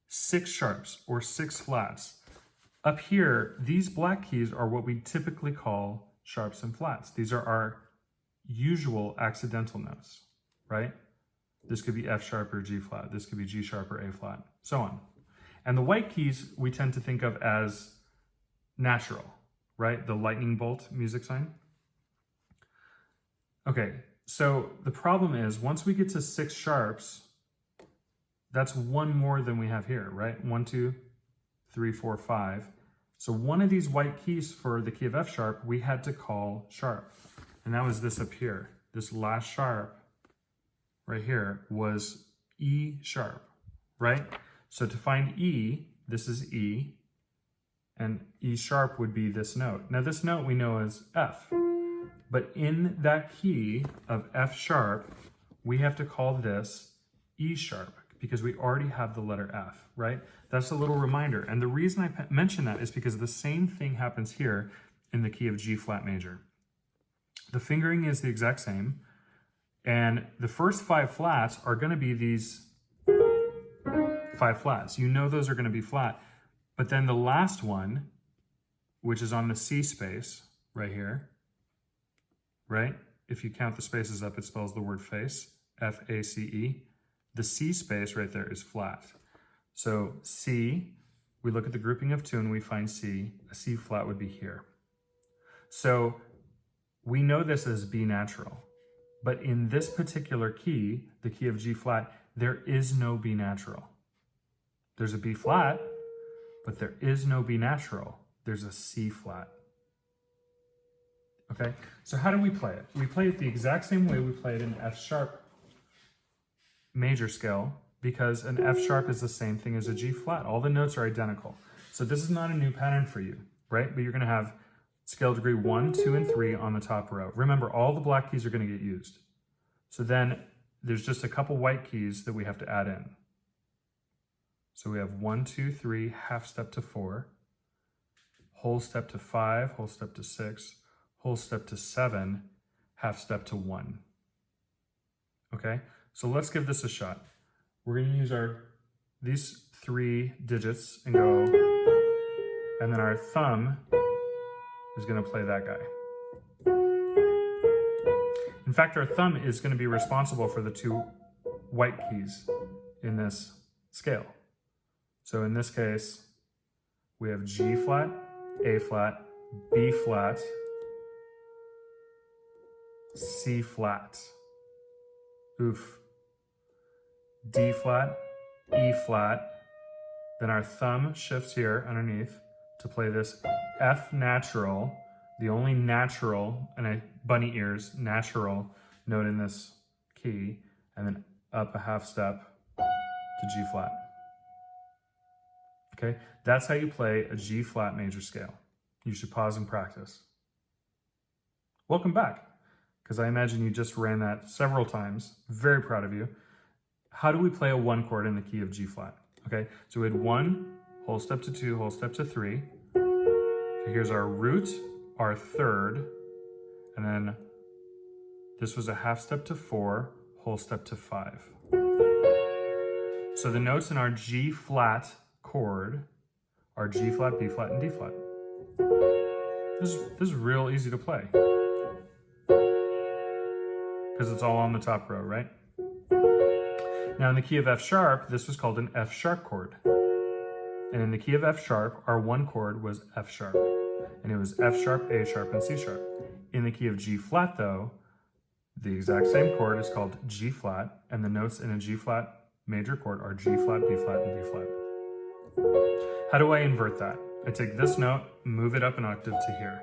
6 sharps or 6 flats. Up here, these black keys are what we typically call sharps and flats. These are our usual accidental notes, right? This could be F sharp or G flat. This could be G sharp or A flat, so on. And the white keys we tend to think of as natural, right? The lightning bolt music sign. Okay, so the problem is once we get to 6 sharps, that's 1 more than we have here, right? 1, 2, 3, 4, 5. So one of these white keys for the key of F sharp, we had to call sharp. And that was this up here. This last sharp right here was E sharp, right? So to find E, this is E, and E sharp would be this note. Now this note we know as F, but in that key of F sharp, we have to call this E sharp because we already have the letter F, right? That's a little reminder. And the reason I mention that is because the same thing happens here in the key of G flat major. The fingering is the exact same, and the first 5 flats are going to be these 5 flats. You know those are going to be flat, but then the last one, which is on the C space right here, right? If you count the spaces up, it spells the word face, F-A-C-E. The C space right there is flat. So C, we look at the grouping of 2 and we find C. A C flat would be here. So we know this as B natural, but in this particular key, the key of G flat, there is no B natural. There's a B flat, but there is no B natural. There's a C flat. Okay, so how do we play it? We play it the exact same way we play it in F sharp major scale, because an F sharp is the same thing as a G flat. All the notes are identical. So this is not a new pattern for you, right? But you're gonna have scale degree 1, 2, and 3 on the top row. Remember, all the black keys are gonna get used. So then there's just a couple white keys that we have to add in. So we have 1, 2, 3, half step to 4, whole step to 5, whole step to 6, whole step to 7, half step to 1. Okay, so let's give this a shot. We're gonna use these 3 digits and go, and then our thumb is gonna play that guy. In fact, our thumb is gonna be responsible for the 2 white keys in this scale. So in this case, we have G flat, A flat, B flat, C flat, oof, D flat, E flat, then our thumb shifts here underneath to play this F natural, the only natural, and bunny ears, natural note in this key, and then up a half step to G flat. Okay, that's how you play a G flat major scale. You should pause and practice. Welcome back, because I imagine you just ran that several times. Very proud of you. How do we play a 1 chord in the key of G flat? Okay, so we had 1, whole step to 2, whole step to 3. So here's our root, our third, and then this was a half step to 4, whole step to 5. So the notes in our G flat chord are G flat, B flat, and D flat. This is real easy to play because it's all on the top row, right? Now in the key of F sharp, this was called an F sharp chord. And in the key of F sharp, our 1 chord was F sharp. And it was F sharp, A sharp, and C sharp. In the key of G flat though, the exact same chord is called G flat, and the notes in a G flat major chord are G flat, B flat, and B flat. How do I invert that? I take this note, move it up an octave to here.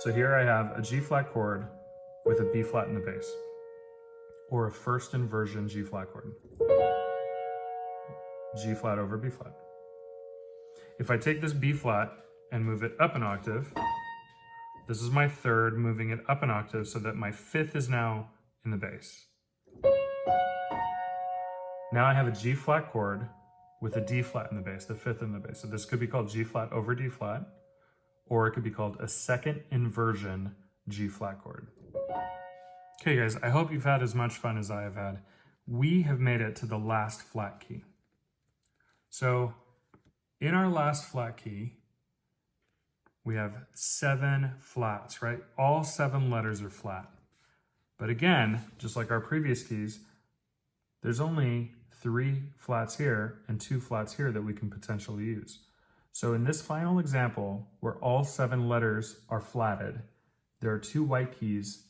So here I have a G flat chord with a B flat in the bass, or a first inversion G flat chord. G flat over B flat. If I take this B flat and move it up an octave, this is my third, moving it up an octave so that my 5th is now in the bass. Now I have a G flat chord with a D flat in the bass, the 5th in the bass. So this could be called G flat over D flat, or it could be called a second inversion G flat chord. Okay guys, I hope you've had as much fun as I have had. We have made it to the last flat key. So in our last flat key, we have 7 flats, right? All 7 letters are flat. But again, just like our previous keys, there's only 3 flats here and 2 flats here that we can potentially use. So in this final example, where all 7 letters are flatted, there are 2 white keys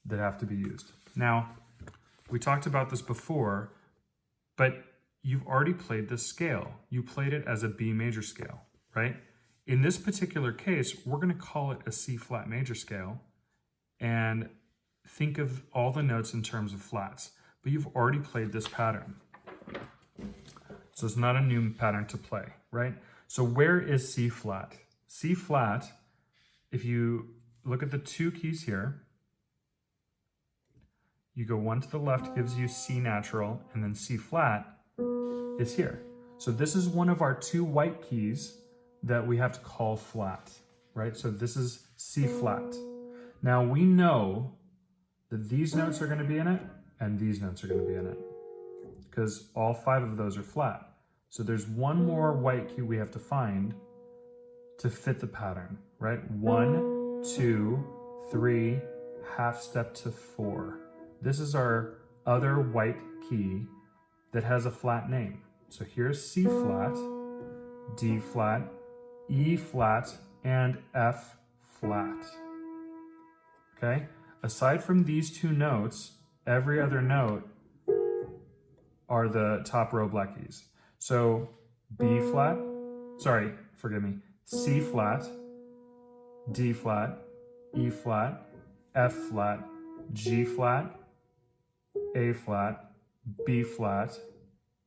that have to be used. Now, we talked about this before, but you've already played this scale. You played it as a B major scale, right? In this particular case, we're going to call it a C flat major scale and think of all the notes in terms of flats, but you've already played this pattern. So it's not a new pattern to play, right? So where is C flat? C flat, if you look at the 2 keys here, you go 1 to the left, gives you C natural, and then C flat is here. So this is one of our 2 white keys that we have to call flat, right? So this is C flat. Now we know that these notes are going to be in it and these notes are going to be in it because all 5 of those are flat. So there's one more white key we have to find to fit the pattern, right? 1, 2, 3, half step to 4. This is our other white key that has a flat name. So here's C flat, D flat, E flat, and F flat. Okay? Aside from these 2 notes, every other note are the top row black keys. So B flat, sorry, forgive me, C flat, D flat, E flat, F flat, G flat, A flat, B flat,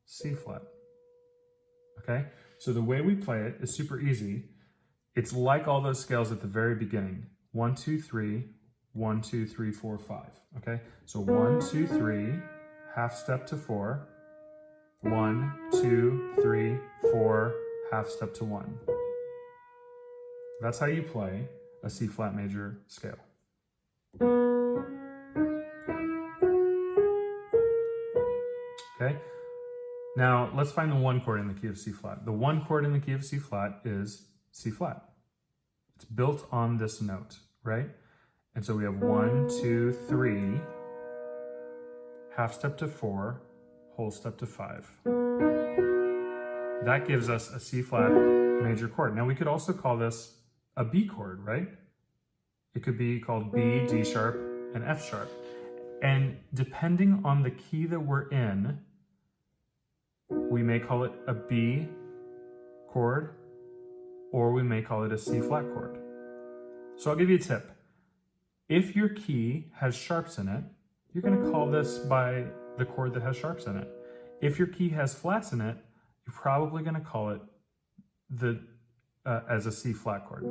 C flat. Okay, so the way we play it is super easy. It's like all those scales at the very beginning. 1, 2, 3, 1, 2, 3, 4, 5. Okay, so 1, 2, 3, half step to 4. 1, 2, 3, 4, half step to 1. That's how you play a C flat major scale. Okay, now let's find the one chord in the key of C flat. The one chord in the key of C flat is C flat. It's built on this note, right? And so we have 1, 2, 3, half step to 4, whole step to 5. That gives us a C flat major chord. Now we could also call this a B chord, right? It could be called B, D sharp, and F sharp. And depending on the key that we're in, we may call it a B chord, or we may call it a C flat chord. So I'll give you a tip. If your key has sharps in it, you're going to call this by the chord that has sharps in it. If your key has flats in it, you're probably going to call it as a C flat chord.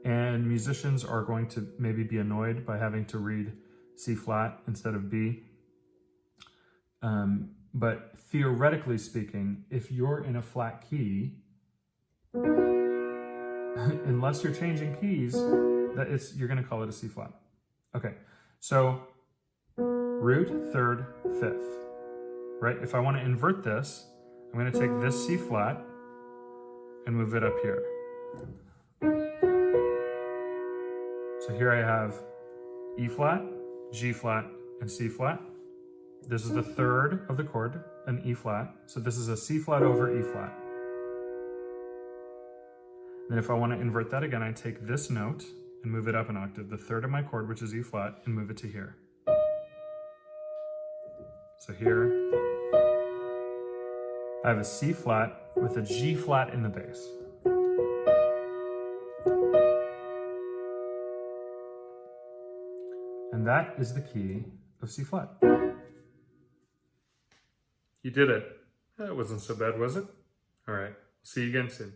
And musicians are going to maybe be annoyed by having to read C flat instead of B. But theoretically speaking, if you're in a flat key, unless you're changing keys, you're going to call it a C flat. Okay, so root, third, fifth, right? If I want to invert this, I'm going to take this C flat and move it up here. So here I have E flat, G flat, and C flat. This is the third of the chord, an E flat. So this is a C flat over E flat. Then if I want to invert that again, I take this note and move it up an octave, the third of my chord, which is E flat, and move it to here. So here, I have a C flat with a G flat in the bass. And that is the key of C flat. You did it. That wasn't so bad, was it? All right, see you again soon.